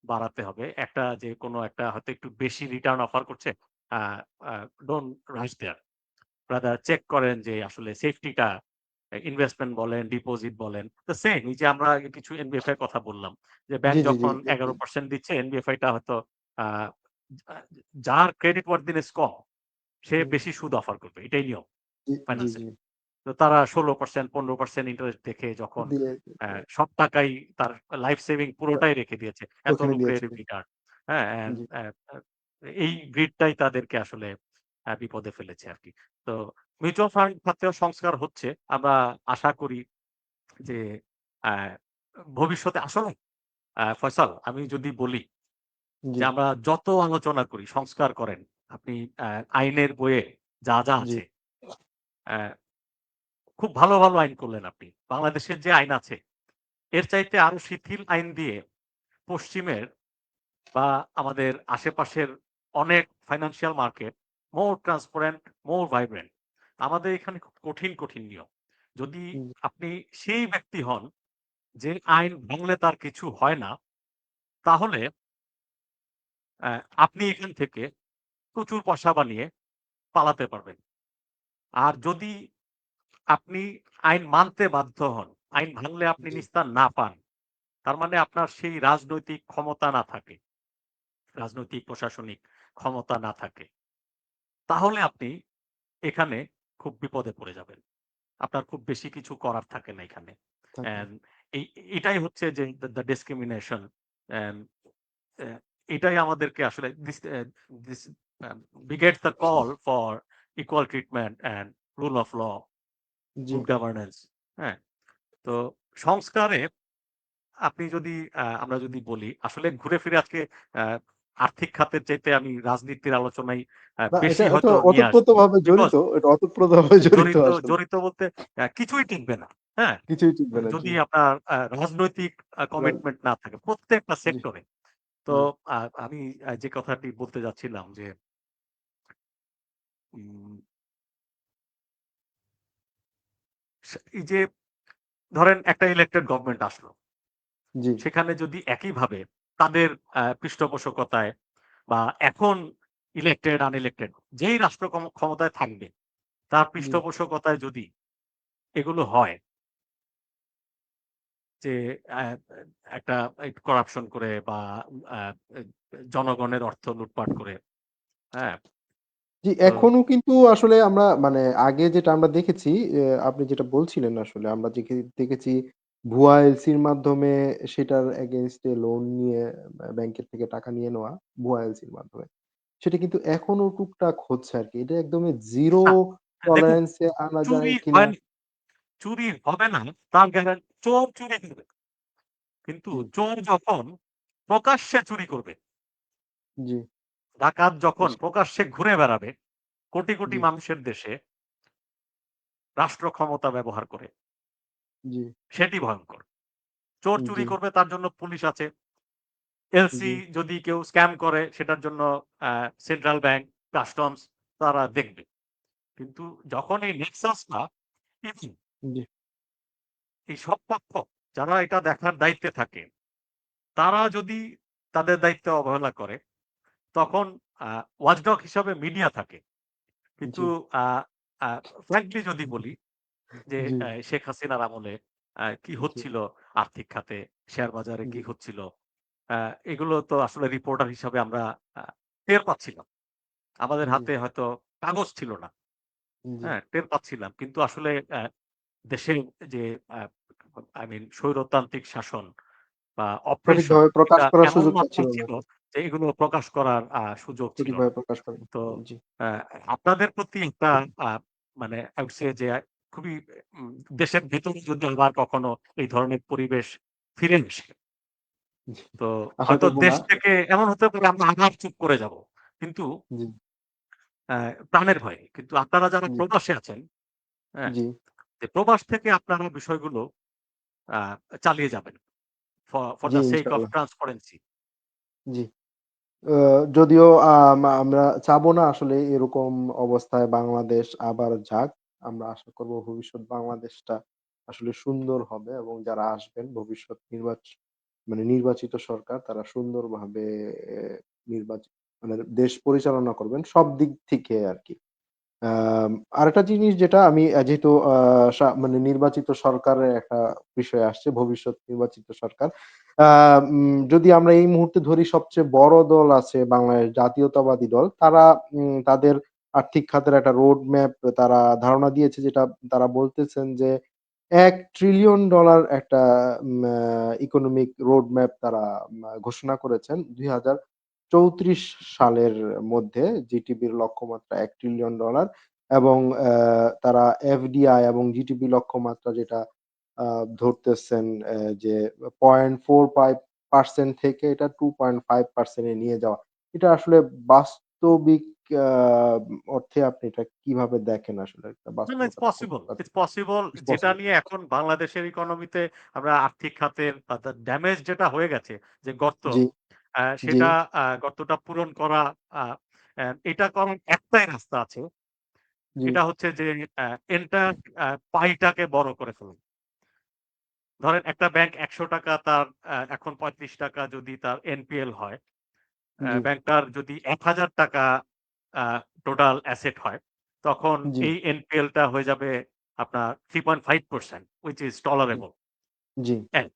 Speaker 2: বাড়াতে হবে। একটা যে কোনো একটা হয়তো একটু বেশি রিটার্ন অফার করছে, uh uh don't rush there. Rather check করেন যে আসলে সেফটিটা ইনভেস্টমেন্ট বলেন, ডিপোজিট বলেন। তো সেম এই যে আমরা আগে কিছু এনবিএফআই এর কথা বললাম। যে ব্যাংক
Speaker 1: জি, জি, জি,
Speaker 2: যখন
Speaker 1: জি,
Speaker 2: 11% দিচ্ছে এনবিএফআই টা হয়তো আ আ যার ক্রেডিট ওয়ার্থিনেস কম সে
Speaker 1: হুম,
Speaker 2: বেশি সুদ অফার করবে। এটাই নিয়ম
Speaker 1: জি, জি,
Speaker 2: ফাইন্যান্সে।
Speaker 1: জি।
Speaker 2: তো তারা ১৬% ১৫% ইন্টারেস্ট দেখে যখন
Speaker 1: দিয়ে
Speaker 2: সব টাকাই তার লাইফ সেভিং পুরোটাই রেখে দিয়েছে। এত
Speaker 1: ওখানে
Speaker 2: লোকের
Speaker 1: দিয়েছিল।
Speaker 2: রিটার্ন। হ্যাঁ?
Speaker 1: জি,
Speaker 2: এই গ্রিডটাই তাদেরকে আসলে বিপদে ফেলেছে আরকি। তো মিউচুয়াল ফান্ড খাতেও সংস্কার হচ্ছে। আমরা আশা করি যে আ ভবিষ্যতে আসলে ফয়সাল আমি যদি বলি
Speaker 1: জি,
Speaker 2: যে আমরা যত আলোচনা করি, সংস্কার করেন, আপনি আ আইনের বইয়ে যা
Speaker 1: জি,
Speaker 2: আছে অ্যা খুব ভালো, ভালো আইন করলেন আপনি। বাংলাদেশের যে আইন আছে, এর চাইতে আরো শিথিল আইন দিয়ে পশ্চিমের বা আমাদের আশেপাশের অনেক ফাইন্যান্সিয়াল মার্কেট মোর ট্রান্সপারেন্ট, মোর ভাইব্রেন্ট। আমাদের এখানে খুব কঠিন নিয়ম। যদি
Speaker 1: জি,
Speaker 2: আপনি সেই ব্যক্তি হন যে আইন ভাঙলে তার কিছু হয় না, তাহলে অ্যা আপনি এখান থেকে প্রচুর পয়সা বানিয়ে পালাতে পারবেন। আর যদি আপনি আইন মানতে বাধ্য হন, আইন ভাঙলে আপনি
Speaker 1: জি,
Speaker 2: নিস্তার না পান, তার মানে আপনার সেই রাজনৈতিক ক্ষমতা না থাকে, রাজনৈতিক প্রশাসনিক ক্ষমতা না থাকে, তাহলে আপনি এখানে খুব বিপদে পড়ে যাবেন। আপনার খুব বেশি কিছু করার থাকে না এখানে।
Speaker 1: থাকে।
Speaker 2: অ্যান্ড এই এটাই হচ্ছে যে দ্যা ডিসক্রিমিনেশন অ্যান্ড অ্যা এটাই আমাদেরকে আসলে this begets the call for equal treatment and rule of law,
Speaker 1: G.
Speaker 2: good governance হ্যাঁ? তো সংস্কারে আপনি যদি আমরা যদি বলি আসলে ঘুরে ফিরে আজকে আ আর্থিক খাতের চাইতে আমি রাজনীতির আলোচনায়
Speaker 1: না
Speaker 2: বেশি
Speaker 1: এটা
Speaker 2: হয়তো নিয়ে আসবো।
Speaker 1: ওতপ্রোতভাবে
Speaker 2: বিকজ
Speaker 1: জড়িত। এটা ওতপ্রোতভাবে জড়িত
Speaker 2: জড়িত
Speaker 1: আসলে।
Speaker 2: জড়িত বলতে কিছুই টিকবে না। হ্যাঁ?
Speaker 1: কিছুই টিকবে না।
Speaker 2: যদি
Speaker 1: জি।
Speaker 2: আপনার রাজনৈতিক
Speaker 1: রান
Speaker 2: কমিটমেন্ট না থাকে প্রত্যেকটা
Speaker 1: জি,
Speaker 2: সেক্টরে। তো
Speaker 1: জি,
Speaker 2: আমি যে কথাটি বলতে যাচ্ছিলাম যে উম এই যে ধরেন একটা ইলেক্টেড গভর্নমেন্ট আসলো।
Speaker 1: জি,
Speaker 2: সেখানে যদি একইভাবে তাদের পৃষ্ঠপোষকতায় বা এখন ইলেক্টেড, আনইলেক্টেড যেই রাষ্ট্র ক্ষমতায় থাকবে, তার
Speaker 1: জি,
Speaker 2: পৃষ্ঠপোষকতায় যদি এগুলো হয় যে আ একটা করাপশন করে বা আ জনগণের অর্থ লুটপাট করে, হ্যাঁ?
Speaker 1: জি,
Speaker 2: তো
Speaker 1: এখনো কিন্তু আসলে আমরা মানে আগে যেটা আমরা দেখেছি আপনি যেটা বলছিলেন আসলে আমরা দেখেছি ভুয়া এলসির মাধ্যমে সেটার এগেইনস্ট এ লোন নিয়ে ব্যাংকের থেকে টাকা নিয়ে নেওয়া ভুয়া এলসির মাধ্যমে। সেটা কিন্তু এখনো টুকটাক হচ্ছে আরকি। এটা একদমই জিরো
Speaker 2: না, দেখুন
Speaker 1: টলারেন্স এ আনা যায়
Speaker 2: চুরি
Speaker 1: কিনা
Speaker 2: হয় না, চুরি হবে না তার চোর চুরি করবে। কিন্তু
Speaker 1: জি,
Speaker 2: চোর যখন প্রকাশ্যে চুরি করবে,
Speaker 1: জি,
Speaker 2: ডাকাত যখন
Speaker 1: ইস
Speaker 2: প্রকাশ্যে ঘুরে বেড়াবে কোটি
Speaker 1: জি,
Speaker 2: মানুষের দেশে রাষ্ট্র ক্ষমতা ব্যবহার করে,
Speaker 1: জি,
Speaker 2: সেটি ভয়ংকর। চোর
Speaker 1: জি,
Speaker 2: চুরি করবে তার জন্য পুলিশ আছে। এলসি
Speaker 1: জি,
Speaker 2: যদি কেউ স্ক্যাম করে সেটার জন্য সেন্ট্রাল ব্যাংক, কাস্টমস তারা দেখবে। কিন্তু যখন এই নেক্সাসটা ইভেন
Speaker 1: জি,
Speaker 2: এই সব পক্ষ যারা এটা দেখার দায়িত্বে থাকে, তারা যদি তাদের দায়িত্বে অবহেলা করে, তখন আ ওয়াচডগ হিসাবে মিডিয়া থাকে। কিন্তু
Speaker 1: জি,
Speaker 2: আ আ ফ্র্যাঙ্কলি যদি বলি যে
Speaker 1: জি,
Speaker 2: শেখ হাসিনার আমলে কি
Speaker 1: জি,
Speaker 2: হচ্ছিল আর্থিক খাতে, শেয়ার বাজারে
Speaker 1: জি,
Speaker 2: কি হচ্ছিল, আ এগুলো তো আসলে রিপোর্টার হিসাবে আমরা আ টের পাচ্ছিলাম। আমাদের
Speaker 1: জি,
Speaker 2: হাতে হয়তো কাগজ ছিল না।
Speaker 1: জি।
Speaker 2: হ্যাঁ? টের পাচ্ছিলাম। কিন্তু আসলে দেশের যে আ আই মিন স্বৈরতান্ত্রিক শাসন বা অপ্রেশন
Speaker 1: সঠিকভাবে প্রকাশ
Speaker 2: এটা
Speaker 1: করার
Speaker 2: এমন
Speaker 1: সুযোগ
Speaker 2: মাত্রায়
Speaker 1: পাচ্ছিল না।
Speaker 2: ছিল যে এগুলো প্রকাশ করার সুযোগ ছিল না।
Speaker 1: সঠিকভাবে প্রকাশ করেন।
Speaker 2: তো
Speaker 1: জি,
Speaker 2: আ আপনাদের প্রতি একটা আ মানে I would say যে খুবই উম দেশের ভেতরে যদি আবার কখনো এই ধরনের পরিবেশ ফিরে আসে,
Speaker 1: জি।
Speaker 2: তো
Speaker 1: আশা
Speaker 2: হয়তো
Speaker 1: করব না।
Speaker 2: দেশ থেকে এমন হতে পারে আমরা আবার চুপ করে যাব। কিন্তু
Speaker 1: জি,
Speaker 2: আ প্রাণের ভয়ে। কিন্তু আপনারা যারা
Speaker 1: জি,
Speaker 2: প্রবাসে আছেন, হ্যাঁ?
Speaker 1: জি,
Speaker 2: যে প্রবাস থেকে আপনারা বিষয়গুলো আ চালিয়ে যাবেন। ফর
Speaker 1: জি,
Speaker 2: দ্যা সেক অফ
Speaker 1: ইনশাআল্লাহ।
Speaker 2: ট্রান্সপারেন্সি।
Speaker 1: জি। আ যদিও আমরা চাবো না আসলে এরকম অবস্থায় বাংলাদেশ আবার যাক। আমরা আশা করব ভবিষ্যৎ বাংলাদেশটা আসলে সুন্দর হবে এবং যারা আসবেন ভবিষ্যৎ মানে নির্বাচিত সরকার তারা সুন্দরভাবে এ নির্বাচি মানে দেশ পরিচালনা করবেন সব দিক থেকে আরকি। আম আরেকটা জিনিস যেটা আমি যেহেতু মানে নির্বাচিত সরকারের একটা বিষয় আসছে, ভবিষ্যৎ নির্বাচিত সরকার। যদি আমরা এই মুহূর্তে ধরি সবচেয়ে বড় দল আছে বাংলাদেশ জাতীয়তাবাদী দল। তারা তাদের আর্থিক খাতের একটা রোড ম্যাপ তারা ধারণা দিয়েছে, যেটা তারা বলতেছেন যে $১ ট্রিলিয়ন একটা ইকোনমিক রোড ম্যাপ তারা ঘোষণা করেছেন। ২০৩৪ সালের মধ্যে জিটিপির লক্ষ্যমাত্রা $১ ট্রিলিয়ন এবং তারা এফডিআই এবং জিটিপি লক্ষ্যমাত্রা যেটা আ ধরতেছেন যে 0.45% থেকে এটা 2.5% এ নিয়ে যাওয়া। এটা আসলে বাস্তবিক আ অর্থে আপনি এটা কিভাবে দেখেন আসলে? একটা
Speaker 2: না, না, ইটস
Speaker 1: বাস্তবতাটা
Speaker 2: পসিবল।
Speaker 1: কোথায়?
Speaker 2: ইটস পসিবল
Speaker 1: ইটস
Speaker 2: যেটা
Speaker 1: পসিবল।
Speaker 2: নিয়ে এখন বাংলাদেশের ইকোনমিতে আমরা আর্থিক খাতের ড্যামেজ যেটা হয়ে গেছে, যে গর্ত,
Speaker 1: জি, জি,
Speaker 2: সেটা গর্তটা পূরণ করা, আ অ্যা এটা করার একটাই রাস্তা আছে।
Speaker 1: জি,
Speaker 2: এটা হচ্ছে যে এন্টায়ার পাইটাকে বড় করে ফেলুন। ধরেন একটা ব্যাংক ৳১০০ তার এখন ৳৩৫ যদি তার এনপিএল হয়,
Speaker 1: জি,
Speaker 2: ব্যাংকটার যদি ৳১,০০০ আ টোটাল অ্যাসেট হয়, তখন
Speaker 1: জি,
Speaker 2: এই এনপিএলটা হয়ে যাবে আপনার 3.5% হুইচ ইস
Speaker 1: জি,
Speaker 2: টলারেবল,
Speaker 1: জি,
Speaker 2: ১।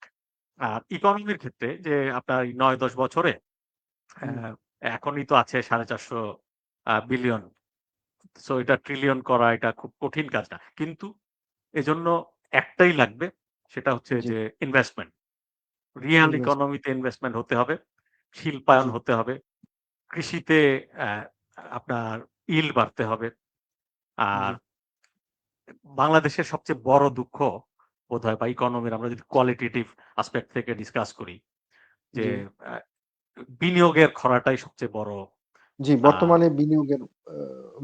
Speaker 2: আর ইকোনমির ক্ষেত্রে যে আপনার ৯-১০ বছরে
Speaker 1: হুম,
Speaker 2: অ্যা এখনই তো আছে ৪৫০ বিলিয়ন। সো এটা ট্রিলিয়ন করা এটা খুব কঠিন কাজ না। কিন্তু এজন্য একটাই লাগবে, সেটা হচ্ছে
Speaker 1: জি,
Speaker 2: যে ইনভেস্টমেন্ট। রিয়াল
Speaker 1: ইনভেস্ট
Speaker 2: ইকোনমিতে ইনভেস্টমেন্ট হতে হবে,
Speaker 1: জি,
Speaker 2: শিল্পায়ন হতে হবে, কৃষিতে অ্যা আপনার ইল্ড বাড়তে হবে।
Speaker 1: জি,
Speaker 2: আর বাংলাদেশের সবচেয়ে বড় দুঃখ বোধহয়, বা ইকোনমির আমরা যদি কোয়ালিটেটিভ অ্যাসপেক্ট থেকে ডিসকাস করি, যে
Speaker 1: জি,
Speaker 2: আ বিনিয়োগের খরাটাই সবচেয়ে বড়।
Speaker 1: জি,
Speaker 2: আ
Speaker 1: বর্তমানে বিনিয়োগের আ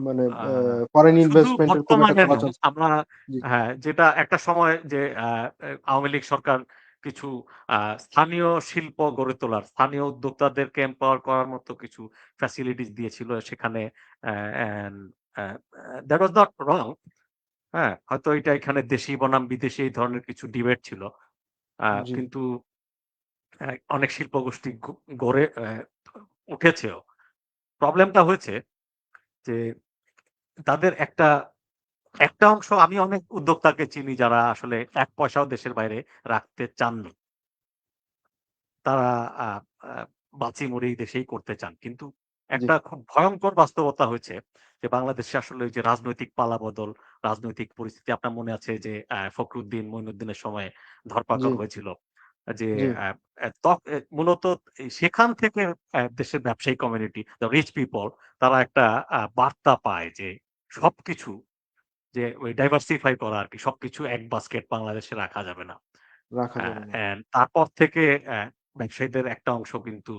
Speaker 1: মানে
Speaker 2: আ
Speaker 1: ফরেন
Speaker 2: শুধু
Speaker 1: ইনভেস্টমেন্ট এর খুব একটা
Speaker 2: বর্তমানে
Speaker 1: খরা
Speaker 2: না,
Speaker 1: চলছে।
Speaker 2: আমরা
Speaker 1: জি,
Speaker 2: হ্যাঁ, যেটা একটা সময় যে আওয়ামী লীগ সরকার কিছু স্থানীয় শিল্প গড়ে তোলার, স্থানীয় উদ্যোক্তাদেরকে এম্পাওয়ার করার মতো কিছু ফ্যাসিলিটিস দিয়েছিল। সেখানে and uh that was not wrong. হ্যাঁ? হয়তো এটা এখানে দেশি বনাম বিদেশি এই ধরনের কিছু ডিবেট ছিল।
Speaker 1: জি,
Speaker 2: কিন্তু অনেক শিল্পগোষ্ঠী গড়ে উঠেছেও। প্রবলেমটা হয়েছে যে তাদের একটা অংশ, আমি অনেক উদ্যোক্তাকে চিনি যারা আসলে ১ পয়সাও দেশের বাইরে রাখতে চাননি। তারা আ আ বাঁচি-মরি দেশেই করতে চান। কিন্তু
Speaker 1: জি,
Speaker 2: একটা খুব ভয়ংকর বাস্তবতা হয়েছে যে বাংলাদেশে আসলে ওই যে রাজনৈতিক পালাবদল, রাজনৈতিক পরিস্থিতি, আপনার মনে আছে যে ফখরুদ্দিন, মইনুদ্দিনের সময়
Speaker 1: জি,
Speaker 2: ধরপাকড় হয়েছিল। যে
Speaker 1: জি,
Speaker 2: আ আ ত এ মূলত সেখান থেকে দেশের ব্যবসায়ী কমিউনিটি, দ্যা রিচ পিপল, তারা একটা বার্তা পায় যে সবকিছু, যে ওই ডাইভার্সিফাই করা আরকি। সবকিছু এক বাস্কেট বাংলাদেশে রাখা যাবে না।
Speaker 1: রাখা যাবে না।
Speaker 2: অ্যান্ড তারপর থেকে ব্যবসায়ীদের একটা অংশ কিন্তু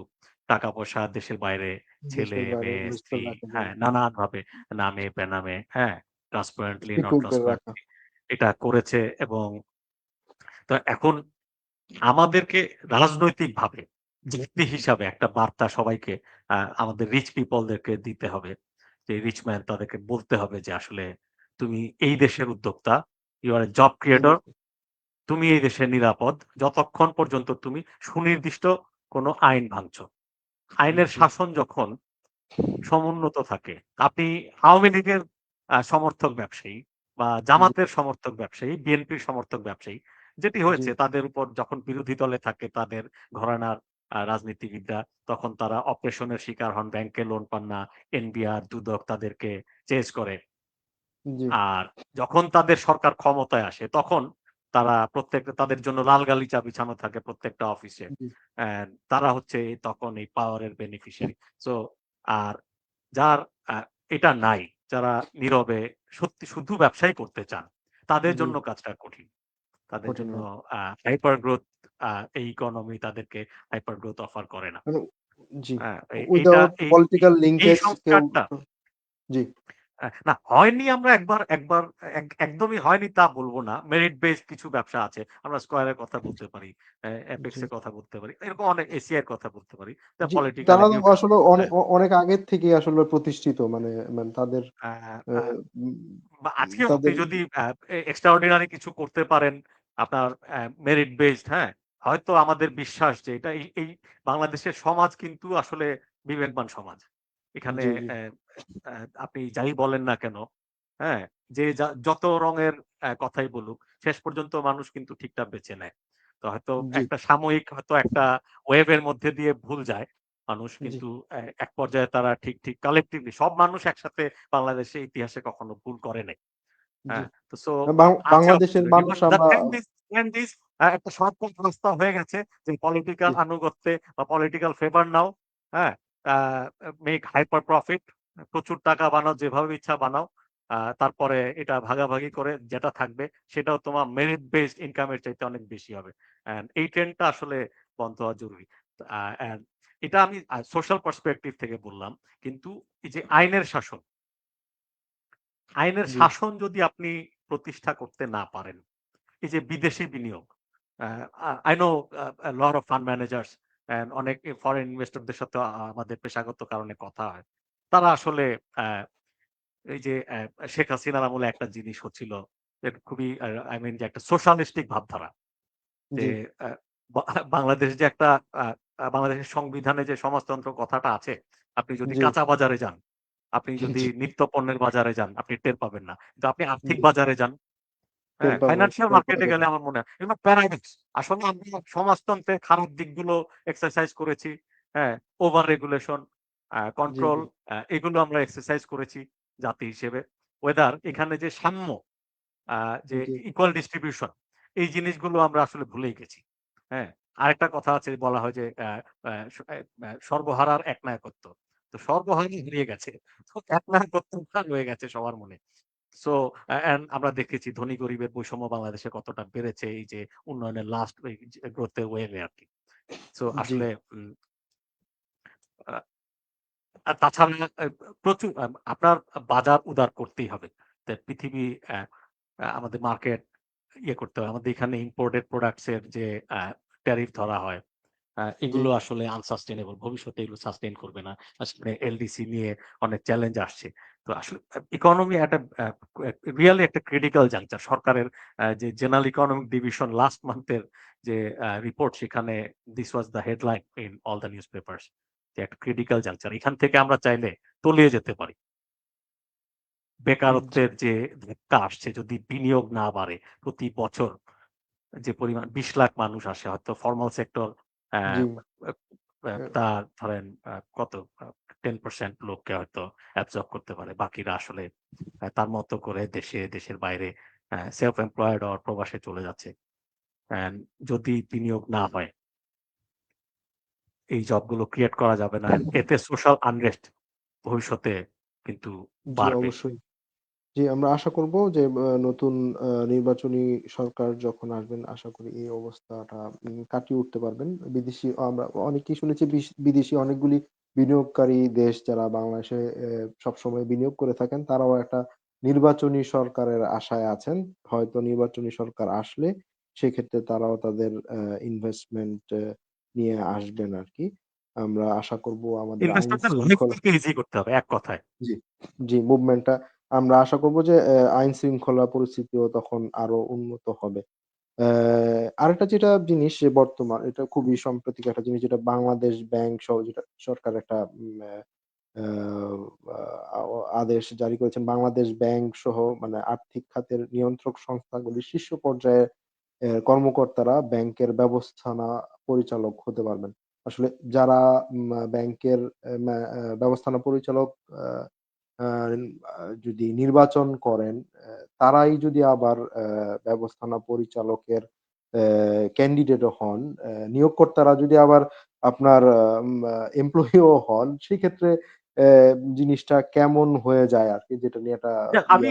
Speaker 2: টাকা-পয়সা দেশের বাইরে,
Speaker 1: দেশের বাইরে
Speaker 2: ছেলে-মেয়ে,
Speaker 1: ইনভেস্ট
Speaker 2: স্ত্রী,
Speaker 1: করে রাখার জন্য।
Speaker 2: হ্যাঁ, নানানভাবে নামে-বেনামে, হ্যাঁ, ট্রান্সপারেন্টলি, নন
Speaker 1: সিকিউর করে রাখা।
Speaker 2: ট্রান্সপারেন্টলি এটা করেছে। এবং তো এখন আমাদেরকে রাজনৈতিকভাবে ব্যক্তি হিসাবে একটা বার্তা সবাইকে, আমাদের রিচ পিপল দেরকে দিতে হবে। যে রিচ ম্যান, তাদেরকে বলতে হবে যে আসলে তুমি এই দেশের উদ্যোক্তা, ইউ আর এ জব
Speaker 1: এই
Speaker 2: ক্রিয়েটর।
Speaker 1: দেশে
Speaker 2: তুমি এই দেশে নিরাপদ যতক্ষণ পর্যন্ত তুমি সুনির্দিষ্ট কোনো আইন ভাঙছো। আইনের
Speaker 1: জি,
Speaker 2: শাসন যখন সমুন্নত থাকে, আপনি আওয়ামী লীগের সমর্থক ব্যবসায়ী বা
Speaker 1: জি,
Speaker 2: জামাতের সমর্থক ব্যবসায়ী, বিএনপির সমর্থক ব্যবসায়ী, যেটি
Speaker 1: জি,
Speaker 2: হয়েছে তাদের উপর যখন বিরোধী দলে থাকে তাদের ঘরানার রাজনীতিবিদরা, তখন তারা অপারেশনের শিকার হন, ব্যাংকে লোন পান না, এনবিআর, দুদক তাদেরকে চেজ করে।
Speaker 1: জি,
Speaker 2: আর যখন তাদের সরকার ক্ষমতায় আসে, তখন তারা প্রত্যেকটা, তাদের জন্য লাল গালিচা বিছানো থাকে প্রত্যেকটা অফিসে।
Speaker 1: জি,
Speaker 2: তারা হচ্ছে তখন এই পাওয়ার এর বেনিফিশিয়ারি। সো আর যার আ এটা নাই, যারা নীরবে সত্যি শুধু ব্যবসাই করতে চান, তাদের
Speaker 1: জি,
Speaker 2: জন্য কাজটা কঠিন। তাদের
Speaker 1: কঠিন
Speaker 2: জন্য
Speaker 1: হয়।
Speaker 2: হাইপার গ্রোথ, এই ইকোনমি তাদেরকে হাইপার গ্রোথ অফার করে না।
Speaker 1: মানে জি,
Speaker 2: হ্যাঁ, এটা
Speaker 1: উইথআউট
Speaker 2: এই এই
Speaker 1: পলিটিক্যাল
Speaker 2: এই
Speaker 1: লিঙ্কেজ কেউ
Speaker 2: সংস্কারটা
Speaker 1: জি,
Speaker 2: না হয়নি, আমরা একবার একবার একদমই হয়নি তা বলব না। মেরিট বেসড কিছু ব্যবসা আছে। আমরা স্কয়ার এর কথা বলতে পারি,
Speaker 1: জি,
Speaker 2: অ্যাপেক্স এর কথা বলতে পারি। এরকম অনেক এসিআই এর কথা বলতে পারি।
Speaker 1: জি,
Speaker 2: পলিটিক্যালি
Speaker 1: তারা তো
Speaker 2: নিউট্রাল।
Speaker 1: আসলে
Speaker 2: হ্যাঁ?
Speaker 1: অনেক আগের থেকেই আসলে প্রতিষ্ঠিত মানে মানে তাদের
Speaker 2: আ
Speaker 1: আ
Speaker 2: আ
Speaker 1: উম
Speaker 2: বা আজকেও আপনি
Speaker 1: তাদের
Speaker 2: যদি এক্সট্রাঅর্ডিনারি কিছু করতে পারেন, আপনার মেরিট বেসড, হ্যাঁ? হয়তো আমাদের বিশ্বাস যে এটা এই বাংলাদেশের সমাজ কিন্তু আসলে বিবেকবান সমাজ। এখানে
Speaker 1: জি, জি,
Speaker 2: অ্যা অ্যা আপনি যাই বলেন না কেন, হ্যাঁ? যে যত রঙের কথাই বলুক, শেষ পর্যন্ত মানুষ কিন্তু ঠিকটা বেছে নেয়। তো হয়তো
Speaker 1: জি,
Speaker 2: একটা সাময়িক হয়তো একটা ওয়েভ এর মধ্যে দিয়ে ভুল যায় মানুষ।
Speaker 1: জি,
Speaker 2: কিন্তু এক পর্যায়ে তারা ঠিক কালেক্টিভলি সব মানুষ একসাথে বাংলাদেশের ইতিহাসে কখনো ভুল করে নাই।
Speaker 1: জি।
Speaker 2: হ্যাঁ? তো সো আছে
Speaker 1: বাংলাদেশের
Speaker 2: অপরচুনিটি।
Speaker 1: মানুষ
Speaker 2: বাট দ্যা
Speaker 1: আমরা
Speaker 2: ট্রেন্ড ইস একটা শর্টকাট রাস্তা হয়ে গেছে যে পলিটিক্যাল
Speaker 1: জি,
Speaker 2: আনুগত্যে বা পলিটিক্যাল ফেভার নাও, হ্যাঁ? আ মেক হাইপার প্রফিট, প্রচুর টাকা বানাও, যেভাবে ইচ্ছা বানাও। তারপরে এটা ভাগাভাগি করে যেটা থাকবে সেটাও তোমার মেরিট বেসড ইনকাম এর চাইতে অনেক বেশি হবে। অ্যান্ড এই ট্রেন্ডটা আসলে বন্ধ হওয়া জরুরি। অ্যান্ড এটা আমি সোশ্যাল পার্সপেক্টিভ থেকে বললাম। কিন্তু এই যে আইনের
Speaker 1: জি,
Speaker 2: শাসন যদি আপনি প্রতিষ্ঠা করতে না পারেন, এই যে বিদেশি বিনিয়োগ, আ I know a lot of fund managers and অনেক ফরেন ইনভেস্টরদের সাথে আমাদের পেশাগত কারণে কথা হয়। তারা আসলে আ এই যে শেখ হাসিনার আমলে একটা জিনিস হচ্ছিল, যে খুবই I mean যে একটা সোশ্যালিস্টিক ভাবধারা। যে
Speaker 1: জি,
Speaker 2: আ বা বাংলাদেশ যে একটা আ আ বাংলাদেশের সংবিধানে যে সমাজতন্ত্র কথাটা আছে, আপনি যদি
Speaker 1: জি,
Speaker 2: কাঁচা বাজারে যান, আপনি যদি
Speaker 1: জি,
Speaker 2: নিত্য পণ্যের বাজারে যান, আপনি টের পাবেন না। কিন্তু আপনি আর্থিক
Speaker 1: জি,
Speaker 2: বাজারে যান,
Speaker 1: টের
Speaker 2: হ্যাঁ,
Speaker 1: পাবো
Speaker 2: ফাইন্যান্সিয়াল
Speaker 1: টের পাওয়া
Speaker 2: মার্কেটে
Speaker 1: যাবে।
Speaker 2: গেলে আমার মনে হয় এগুলো প্যারাডক্স। আসলে আমরা সমাজতন্ত্রের খারাপ দিকগুলো এক্সারসাইজ করেছি। হ্যাঁ? ওভার রেগুলেশন,
Speaker 1: জি,
Speaker 2: কন্ট্রোল,
Speaker 1: জি,
Speaker 2: এগুলো আমরা এক্সারসাইজ করেছি জাতি হিসেবে। ওয়েদার এখানে যে সাম্য, আ যে
Speaker 1: জি,
Speaker 2: ইকুয়াল ডিস্ট্রিবিউশন, এই জিনিসগুলো আমরা আসলে ভুলেই গেছি। হ্যাঁ? আরেকটা কথা আছে, বলা হয় যে সর্বহারার একনায়কত্ব। তো সর্বহারা হারিয়ে গেছে। তো একনায়কত্বটা রয়ে গেছে সবার মনে। সো অ্যান্ড আমরা দেখেছি ধনী গরিবের বৈষম্য বাংলাদেশে কতটা বেড়েছে এই যে উন্নয়নের লাস্ট ওই যে গ্রোথ এর ওয়েভ এ আরকি। সো
Speaker 1: জি,
Speaker 2: আসলে আ আর তাছাড়া প্রচুর আপনার বাজার উদার করতেই হবে। পৃথিবী অ্যা আ আমাদের মার্কেট করতে হবে। আমাদের এখানে ইম্পোর্টেড প্রোডাক্টস এর যে আ ট্যারিফ ধরা হয়,
Speaker 1: জি,
Speaker 2: এগুলো আসলে আনসাস্টেইনেবল। ভবিষ্যতে এগুলো সাস্টেইন করবে না। আসলে এলডিসি নিয়ে অনেক চ্যালেঞ্জ আসছে। তো আসলে ইকোনমি একটা রিয়ালি একটা ক্রিটিক্যাল জাংচার। সরকারের যে general economic division last month এর যে রিপোর্ট, সেখানে this was the headline in all the newspapers, যে একটা ক্রিটিক্যাল জাংচার। এখান থেকে আমরা চাইলে তলিয়ে যেতে পারি।
Speaker 1: জি,
Speaker 2: বেকারত্বের যে ধাক্কা আসছে, যদি বিনিয়োগ না বাড়ে, প্রতি বছর যে পরিমাণ ২০ লাখ মানুষ আসে, হয়তো ফরমাল সেক্টর অ্যা
Speaker 1: জি,
Speaker 2: আ আ তার ধরেন কত 10% লোককে হয়তো অ্যাবসর্ব করতে পারে। বাকিরা আসলে তার মতো করে দেশের বাইরে সেলফ এমপ্লয়েড অর প্রবাসে চলে যাচ্ছে। অ্যান্ড যদি বিনিয়োগ না হয়, এই জবগুলো ক্রিয়েট করা যাবে না। অ্যান্ড এতে সোশ্যাল আনরেস্ট ভবিষ্যতে কিন্তু
Speaker 1: জি,
Speaker 2: বাড়বে।
Speaker 1: অবশ্যই। জি, আমরা আশা করব যে নতুন নির্বাচনী সরকার যখন আসবেন আশা করি এই অবস্থাটা কাটিয়ে উঠতে পারবেন। আমরা অনেকেই শুনেছি বিদেশি অনেকগুলি বিনিয়োগকারী দেশ যারা বাংলাদেশে সবসময় বিনিয়োগ করে থাকেন তারাও একটা নির্বাচনী সরকারের আশায় আছেন। হয়তো নির্বাচনী সরকার আসলে সেক্ষেত্রে তারাও তাদের ইনভেস্টমেন্ট নিয়ে আসবেন আরকি। আমরা আশা করব আমাদের আইন
Speaker 2: ইনভেস্টরদের
Speaker 1: শৃঙ্খলা
Speaker 2: লাইফটাকে ইজি করতে হবে এক কথায়।
Speaker 1: জি, জি, মুভমেন্টটা আমরা আশা করব যে আইন শৃঙ্খলা পরিস্থিতিও তখন আরো উন্নত হবে। আরেকটা যেটা জিনিস যে বর্তমান এটা খুবই সাম্প্রতিক একটা জিনিস যেটা বাংলাদেশ ব্যাংক সহ যেটা সরকার একটা আ আদেশ জারি করেছেন। বাংলাদেশ ব্যাংক সহ মানে আর্থিক খাতের নিয়ন্ত্রক সংস্থাগুলির শীর্ষ পর্যায়ের কর্মকর্তারা ব্যাংকের ব্যবস্থাপনা পরিচালক হতে পারবেন। আসলে যারা ব্যাংকের ব্যবস্থাপনা পরিচালক আ আ যদি নির্বাচন করেন, তারাই যদি আবার ব্যবস্থাপনা পরিচালকের ক্যান্ডিডেটও হন, নিয়োগকর্তারা যদি আবার আপনার এমপ্লয়িও হন, সেক্ষেত্রে অ্যা জিনিসটা কেমন হয়ে যায় আরকি যেটা নিয়ে একটা
Speaker 2: না,
Speaker 1: ইয়া
Speaker 2: আমি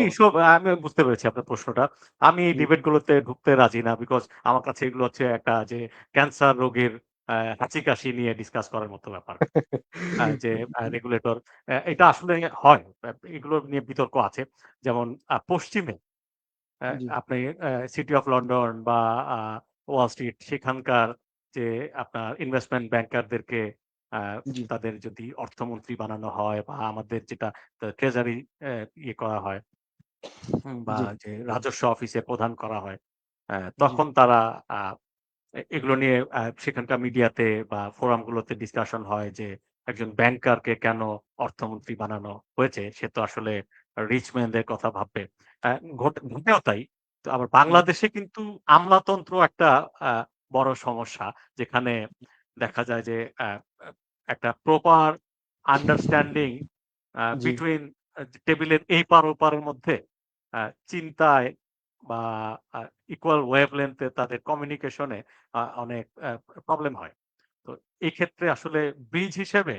Speaker 2: বুঝতে পেরেছি আপনার প্রশ্নটা। আমি এই
Speaker 1: জি।
Speaker 2: ডিবেট গুলোতে ঢুকতে রাজি না। বিকজ আমার কাছে এগুলো হচ্ছে একটা যে ক্যান্সার রোগীর হাঁচি-কাশি নিয়ে ডিসকাস করার মতো ব্যাপার। যে রেগুলেটর এটা আসলে হয়। এগুলো নিয়ে বিতর্ক আছে। যেমন পশ্চিমে
Speaker 1: জি,
Speaker 2: আপনি সিটি অফ লন্ডন বা আ ওয়াল স্ট্রিট, সেখানকার যে আপনার ইনভেস্টমেন্ট ব্যাংকারদেরকে আ
Speaker 1: জি,
Speaker 2: তাদের যদি অর্থমন্ত্রী বানানো হয়, বা আমাদের যেটা ট্রেজারি করা হয়, বা
Speaker 1: জি,
Speaker 2: যে রাজস্ব অফিসে প্রদান করা হয়,
Speaker 1: জি,
Speaker 2: তখন তারা আ এগুলো নিয়ে সেখানকার মিডিয়াতে বা ফোরাম গুলোতে ডিসকাশন হয় যে একজন ব্যাংকারকে কেন অর্থমন্ত্রী বানানো হয়েছে? সে তো আসলে রিচ ম্যানদের কথা ভাববে। আ ঘটেও তাই। তো আবার
Speaker 1: জি,
Speaker 2: বাংলাদেশে কিন্তু আমলাতন্ত্র একটা আ বড় সমস্যা। যেখানে দেখা যায় যে আ আ একটা প্রপার আন্ডারস্ট্যান্ডিং
Speaker 1: জি,
Speaker 2: বিটুইন টেবিলের এই পার ওপারের মধ্যে আ চিন্তায় বা আ ইকুয়াল ওয়েভলেংথ এ তাদের কমিউনিকেশন এ অনেক প্রবলেম হয়। তো এই ক্ষেত্রে আসলে ব্রিজ হিসেবে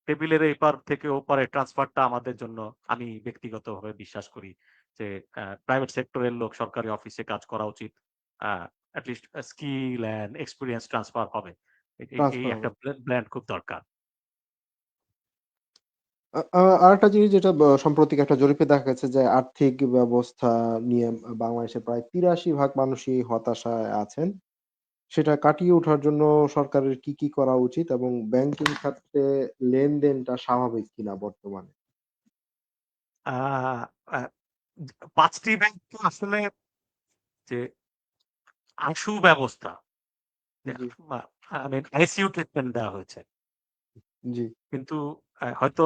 Speaker 2: টেবিলের এপার থেকে ওপারে ট্রান্সফারটা আমাদের জন্য আমি ব্যক্তিগতভাবে বিশ্বাস করি যে প্রাইভেট সেক্টরের লোক সরকারি অফিসে কাজ করা উচিত। Uh at least skill and experience transfer হবে। এই
Speaker 1: ট্রান্সফার
Speaker 2: একটা
Speaker 1: হবে।
Speaker 2: ব্র্যান্ড খুব দরকার।
Speaker 1: আ আ আরেকটা জিনিস যেটা সাম্প্রতিক একটা জরিপে দেখা গেছে যে আর্থিক ব্যবস্থা নিয়ে বাংলাদেশের প্রায় ৮৩% মানুষই হতাশায় আছেন। সেটা কাটিয়ে ওঠার জন্য সরকারের কি করা উচিত এবং ব্যাংকিং খাতে লেনদেনটা স্বাভাবিক কিনা বর্তমানে?
Speaker 2: আ আ ৫ টি ব্যাংক তো আসলে যে আশু ব্যবস্থা যে
Speaker 1: জি,
Speaker 2: মা আই মিন আইসিইউ ট্রিটমেন্ট দেওয়া হয়েছে।
Speaker 1: জি,
Speaker 2: কিন্তু হয়তো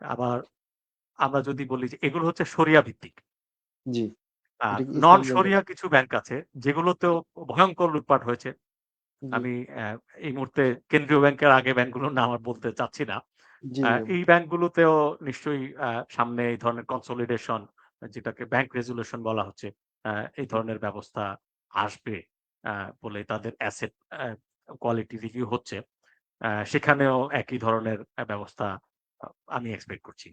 Speaker 2: আবার আমরা যদি বলি যে এগুলো হচ্ছে শরিয়া ভিত্তিক।
Speaker 1: জি।
Speaker 2: আর
Speaker 1: এটা কি
Speaker 2: নন
Speaker 1: ইসলামী ব্যাংকের?
Speaker 2: শরিয়া কিছু ব্যাংক আছে যেগুলোতেও ভয়ংকর লুটপাট হয়েছে।
Speaker 1: জি,
Speaker 2: আমি এই মুহূর্তে কেন্দ্রীয় ব্যাংকের আগে ব্যাংকগুলোর নাম আর বলতে চাচ্ছি না।
Speaker 1: জি,
Speaker 2: এই ব্যাংকগুলোতেও নিশ্চয়ই সামনে এই ধরনের কনসলিডেশন যেটাকে ব্যাংক রেজুলেশন বলা হচ্ছে, এই
Speaker 1: জি,
Speaker 2: ধরনের ব্যবস্থা আসবে আ বলে তাদের অ্যাসেট কোয়ালিটি রিভিউ হচ্ছে। সেখানেও একই ধরনের ব্যবস্থা আ আমি এক্সপেক্ট করছি।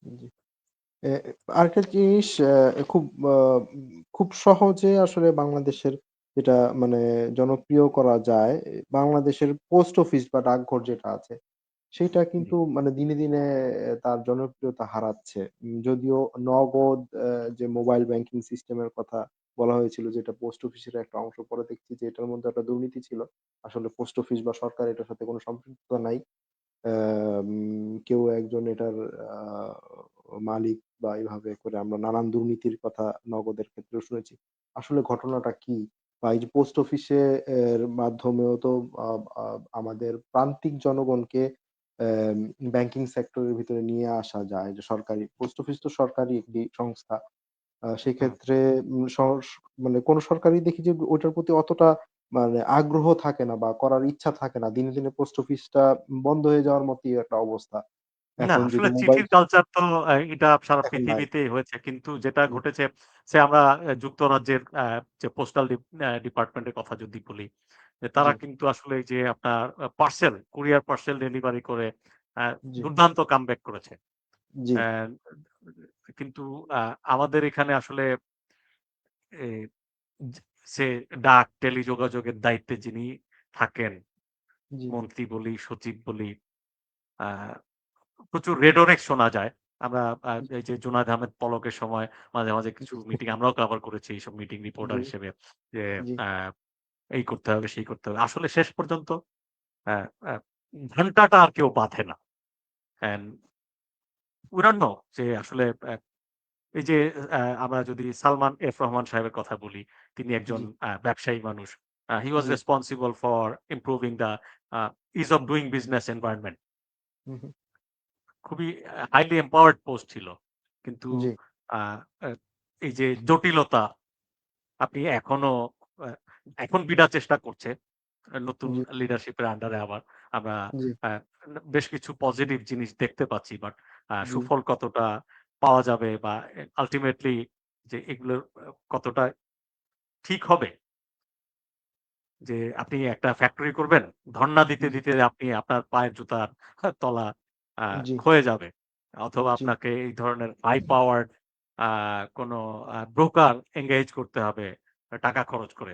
Speaker 1: জি। এ আরেকটা জিনিস খুব খুব সহজে আসলে বাংলাদেশের যেটা মানে জনপ্রিয় করা যায়, বাংলাদেশের পোস্ট অফিস বা ডাকঘর যেটা আছে, সেটা
Speaker 2: জি।
Speaker 1: কিন্তু মানে দিনে তার জনপ্রিয়তা হারাচ্ছে। যদিও নগদ যে মোবাইল ব্যাংকিং সিস্টেমের কথা বলা হয়েছিল যেটা পোস্ট অফিসের একটা অংশ, পরে দেখছি যে এটার মধ্যে একটা দুর্নীতি ছিল। আসলে পোস্ট অফিস বা সরকার এটার সাথে কোনো সম্পৃক্ততা নাই। কেউ একজন এটার আ মালিক বা এভাবে করে আমরা নানান দুর্নীতির কথা নগদের ক্ষেত্রেও শুনেছি। আসলে ঘটনাটা কি? বা এই যে পোস্ট অফিসে মাধ্যমেও তো আ আ আমাদের প্রান্তিক জনগণকে ব্যাংকিং সেক্টরের ভিতরে নিয়ে আসা যায়। যে সরকারি পোস্ট অফিস তো সরকারি একটি সংস্থা।
Speaker 2: হুম।
Speaker 1: সেক্ষেত্রে মানে কোন সরকারই দেখি যে ওইটার প্রতি অতটা মানে আগ্রহ থাকে না বা করার ইচ্ছা থাকে না। দিনে পোস্ট অফিসটা বন্ধ হয়ে যাওয়ার মতই একটা অবস্থা।
Speaker 2: না,
Speaker 1: এখন যদি
Speaker 2: আসলে
Speaker 1: মোবাইল
Speaker 2: চিঠির কালচার তো এটা সারা
Speaker 1: এখন নাই।
Speaker 2: পৃথিবীতেই হয়েছে। কিন্তু যেটা
Speaker 1: জি,
Speaker 2: ঘটেছে সে আমরা যুক্তরাজ্যের যে পোস্টাল ডিপার্টমেন্টের কথা যদি বলি, যে
Speaker 1: জি,
Speaker 2: তারা কিন্তু আসলে এই যে আপনার কুরিয়ার পার্সেল ডেলিভারি করে আ
Speaker 1: জি,
Speaker 2: দুর্দান্ত কামব্যাক করেছে।
Speaker 1: জি,
Speaker 2: অ্যা কিন্তু আ আমাদের এখানে আসলে এ যে সে টেলিযোগাযোগের দায়িত্বে যিনি থাকেন,
Speaker 1: জি,
Speaker 2: মন্ত্রী বলি, সচিব বলি, আ প্রচুর রেটরিক শোনা যায়। আমরা এই যে জুনায়েদ আহমেদ পলকের সময় মাঝে কিছু মিটিং আমরাও কভার করেছি এইসব মিটিং রিপোর্টার
Speaker 1: জি,
Speaker 2: হিসেবে। যে
Speaker 1: জি,
Speaker 2: আ এই করতে হবে, সেই করতে হবে। আসলে শেষ পর্যন্ত আ আ ঘন্টাটা আর কেউ বাধে না। অ্যান্ড উই ডোন্ট নো যে আসলে এই যে আমরা যদি সালমান এফ রহমান সাহেবের কথা বলি, তিনি একজন
Speaker 1: জি,
Speaker 2: ব্যবসায়ী মানুষ। হি ওয়াজ
Speaker 1: জি,
Speaker 2: responsible for improving the uh ease of doing business environment.
Speaker 1: হু, হু,
Speaker 2: খুবই হাইলি এম্পাওয়ার্ড পোস্ট ছিল। কিন্তু
Speaker 1: জি,
Speaker 2: আ আ এই যে জটিলতা আপনি এখনো আ এখন বিডার চেষ্টা করছে। নতুন
Speaker 1: জি,
Speaker 2: লিডারশিপ এর আন্ডারে আবার আমরা
Speaker 1: জি,
Speaker 2: আ বেশ কিছু পজিটিভ জিনিস দেখতে পাচ্ছি। বাট
Speaker 1: জি,
Speaker 2: সুফল কতটা পাওয়া যাবে বা আল্টিমেটলি যে এগুলোর কতটা ঠিক হবে যে আপনি একটা ফ্যাক্টরি করবেন, ধর্ণা দিতে আপনি আপনার পায়ের জুতার তলা আ
Speaker 1: জি,
Speaker 2: ক্ষয়ে যাবে। অথবা
Speaker 1: জি,
Speaker 2: আপনাকে এই ধরনের হাই পাওয়ারড আ কোনো ব্রোকার এনগেজ করতে হবে টাকা খরচ করে।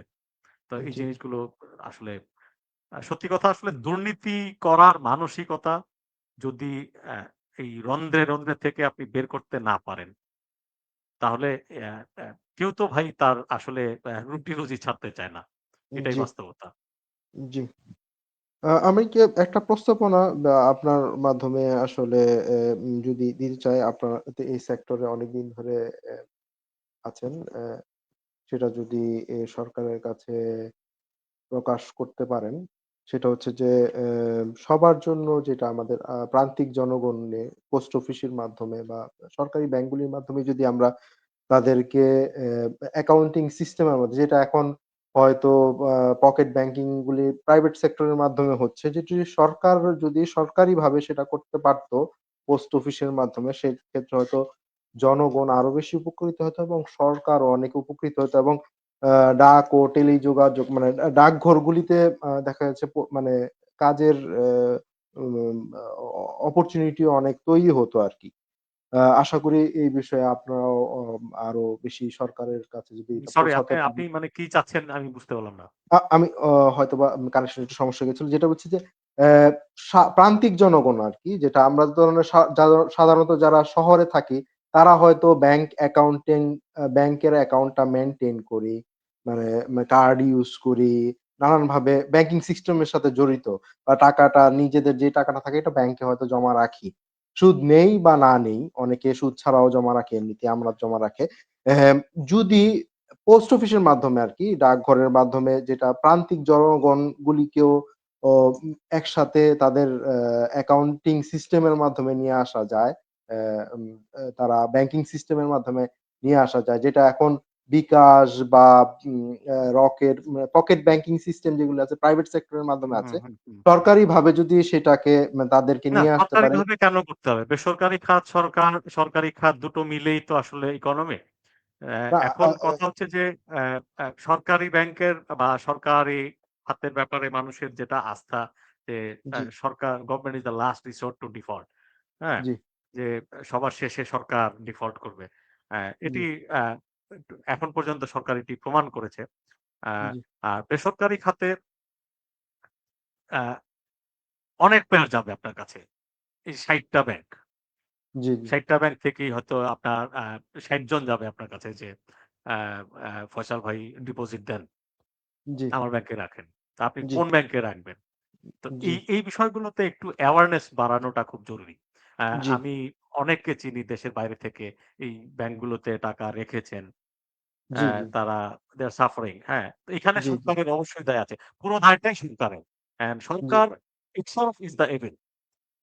Speaker 2: তো এই
Speaker 1: জি,
Speaker 2: জিনিসগুলো আসলে সত্যি কথা আসলে দুর্নীতি করার মানসিকতা যদি অ্যা এই রন্ধ্রে থেকে আপনি বের করতে না পারেন, তাহলে অ্যা অ্যা কেউ তো ভাই তার আসলে রুটি-রুজি ছাড়তে চায় না। এটাই
Speaker 1: জি,
Speaker 2: বাস্তবতা।
Speaker 1: জি। আমি কি একটা প্রস্তাবনা বা আপনার মাধ্যমে আসলে যদি দিতে চাই, আপনার তো এই সেক্টরে অনেকদিন ধরে অ্যা আছেন। সেটা যদি সরকারের কাছে প্রকাশ করতে পারেন। সেটা হচ্ছে যে সবার জন্য যেটা আমাদের প্রান্তিক জনগণে পোস্ট অফিসের মাধ্যমে বা সরকারি ব্যাংকগুলির মাধ্যমে যদি আমরা তাদেরকে অ্যাকাউন্টিং সিস্টেমের মধ্যে যেটা এখন হয়তো আ পকেট ব্যাংকিং গুলি প্রাইভেট সেক্টরের মাধ্যমে হচ্ছে। যেটি সরকার যদি সরকারিভাবে সেটা করতে পারত পোস্ট অফিসের মাধ্যমে সেক্ষেত্রে হয়তো জনগণ আরো বেশি উপকৃত হতো এবং সরকারও অনেক উপকৃত হতো এবং আ ডাক ও টেলিযোগাযোগ মানে ডাকঘরগুলিতে দেখা যাচ্ছে মানে কাজের উম অপরচুনিটিও অনেক তৈরি হতো আরকি। আশা করি এই বিষয়ে আপনারাও আরো বেশি সরকারের কাছে যদি এটা
Speaker 2: সরি, আপনি
Speaker 1: পৌঁছাতে
Speaker 2: আপনি
Speaker 1: পারেন।
Speaker 2: মানে কি চাচ্ছেন আমি বুঝতে পারলাম না।
Speaker 1: আমি হয়তোবা কানেকশন একটু সমস্যা হয়ে গেছিল। যেটা হচ্ছে যে অ্যা প্রান্তিক জনগণ আরকি যেটা আমরা ধরনের সাধারণত যারা শহরে থাকি তারা হয়তো ব্যাংক অ্যাকাউন্টিং ব্যাংকের অ্যাকাউন্টটা মেইনটেইন করি। মানে কার্ড ইউজ করি। নানানভাবে ব্যাংকিং সিস্টেমের সাথে জড়িত। বা টাকাটা নিজেদের যে টাকাটা থাকে এটা ব্যাংকে হয়তো জমা রাখি। সুদ নেই বা না নেই, অনেকে সুদ ছাড়াও জমা রাখে, এমনিতে আমনত জমা রাখে। যদি পোস্ট অফিসের মাধ্যমে আরকি ডাকঘরের মাধ্যমে যেটা প্রান্তিক জনগণগুলিকেও একসাথে তাদের অ্যাকাউন্টিং সিস্টেমের মাধ্যমে নিয়ে আসা যায়। অ্যা উম তারা ব্যাংকিং সিস্টেমের মাধ্যমে নিয়ে আসা যায়। যেটা এখন বিকাশ বা রকেট পকেট ব্যাংকিং সিস্টেম যেগুলো আছে প্রাইভেট সেক্টরের মাধ্যমে
Speaker 2: হুম,
Speaker 1: আছে।
Speaker 2: হুম, হুম।
Speaker 1: সরকারিভাবে যদি সেটাকে তাদেরকে
Speaker 2: না,
Speaker 1: নিয়ে আসতে পারে।
Speaker 2: সরকারিভাবে কেন করতে হবে? বেসরকারি খাত, সরকারি খাত দুটো মিলেই তো আসলে ইকোনমি।
Speaker 1: না
Speaker 2: এখন কথা হচ্ছে যে অ্যা অ্যা সরকারি ব্যাংকের বা সরকারি খাতের ব্যাপারে মানুষের যেটা আস্থা যে
Speaker 1: জি,
Speaker 2: সরকার government is the last resort to default. হ্যাঁ?
Speaker 1: জি,
Speaker 2: যে সবার শেষে সরকার ডিফল্ট করবে।
Speaker 1: জি,
Speaker 2: এটি অ্যা এখন পর্যন্ত সরকার এটি প্রমাণ করেছে। আ
Speaker 1: জি,
Speaker 2: আর বেসরকারি খাতে অ্যা অনেক পেয়ার যাবে আপনার কাছে। এই ৬০ টা ব্যাংক।
Speaker 1: জি, জি,
Speaker 2: ৬০ টা ব্যাংক থেকেই হয়তো আপনার ৬০ জন যাবে আপনার কাছে যে আ আ "ফয়সাল ভাই ডিপোজিট দেন,
Speaker 1: জি,
Speaker 2: আমার ব্যাংকে রাখেন।" তো আপনি
Speaker 1: জি,
Speaker 2: কোন ব্যাংকে রাখবেন? তো
Speaker 1: জি,
Speaker 2: এই বিষয়গুলোতে একটু অ্যাওয়ারনেস বাড়ানোটা খুব জরুরি।
Speaker 1: জি,
Speaker 2: আমি অনেককে চিনি দেশের বাইরে থেকে এই ব্যাংকগুলোতে টাকা রেখেছেন।
Speaker 1: জি, জি,
Speaker 2: তারা দে আর সাফারিং, হ্যাঁ? তো এখানে
Speaker 1: জি, জি,
Speaker 2: সরকারের অবশ্যই দায় আছে। পুরো দায়টাই সরকারের। And
Speaker 1: G,
Speaker 2: Sarkar itself is the evil।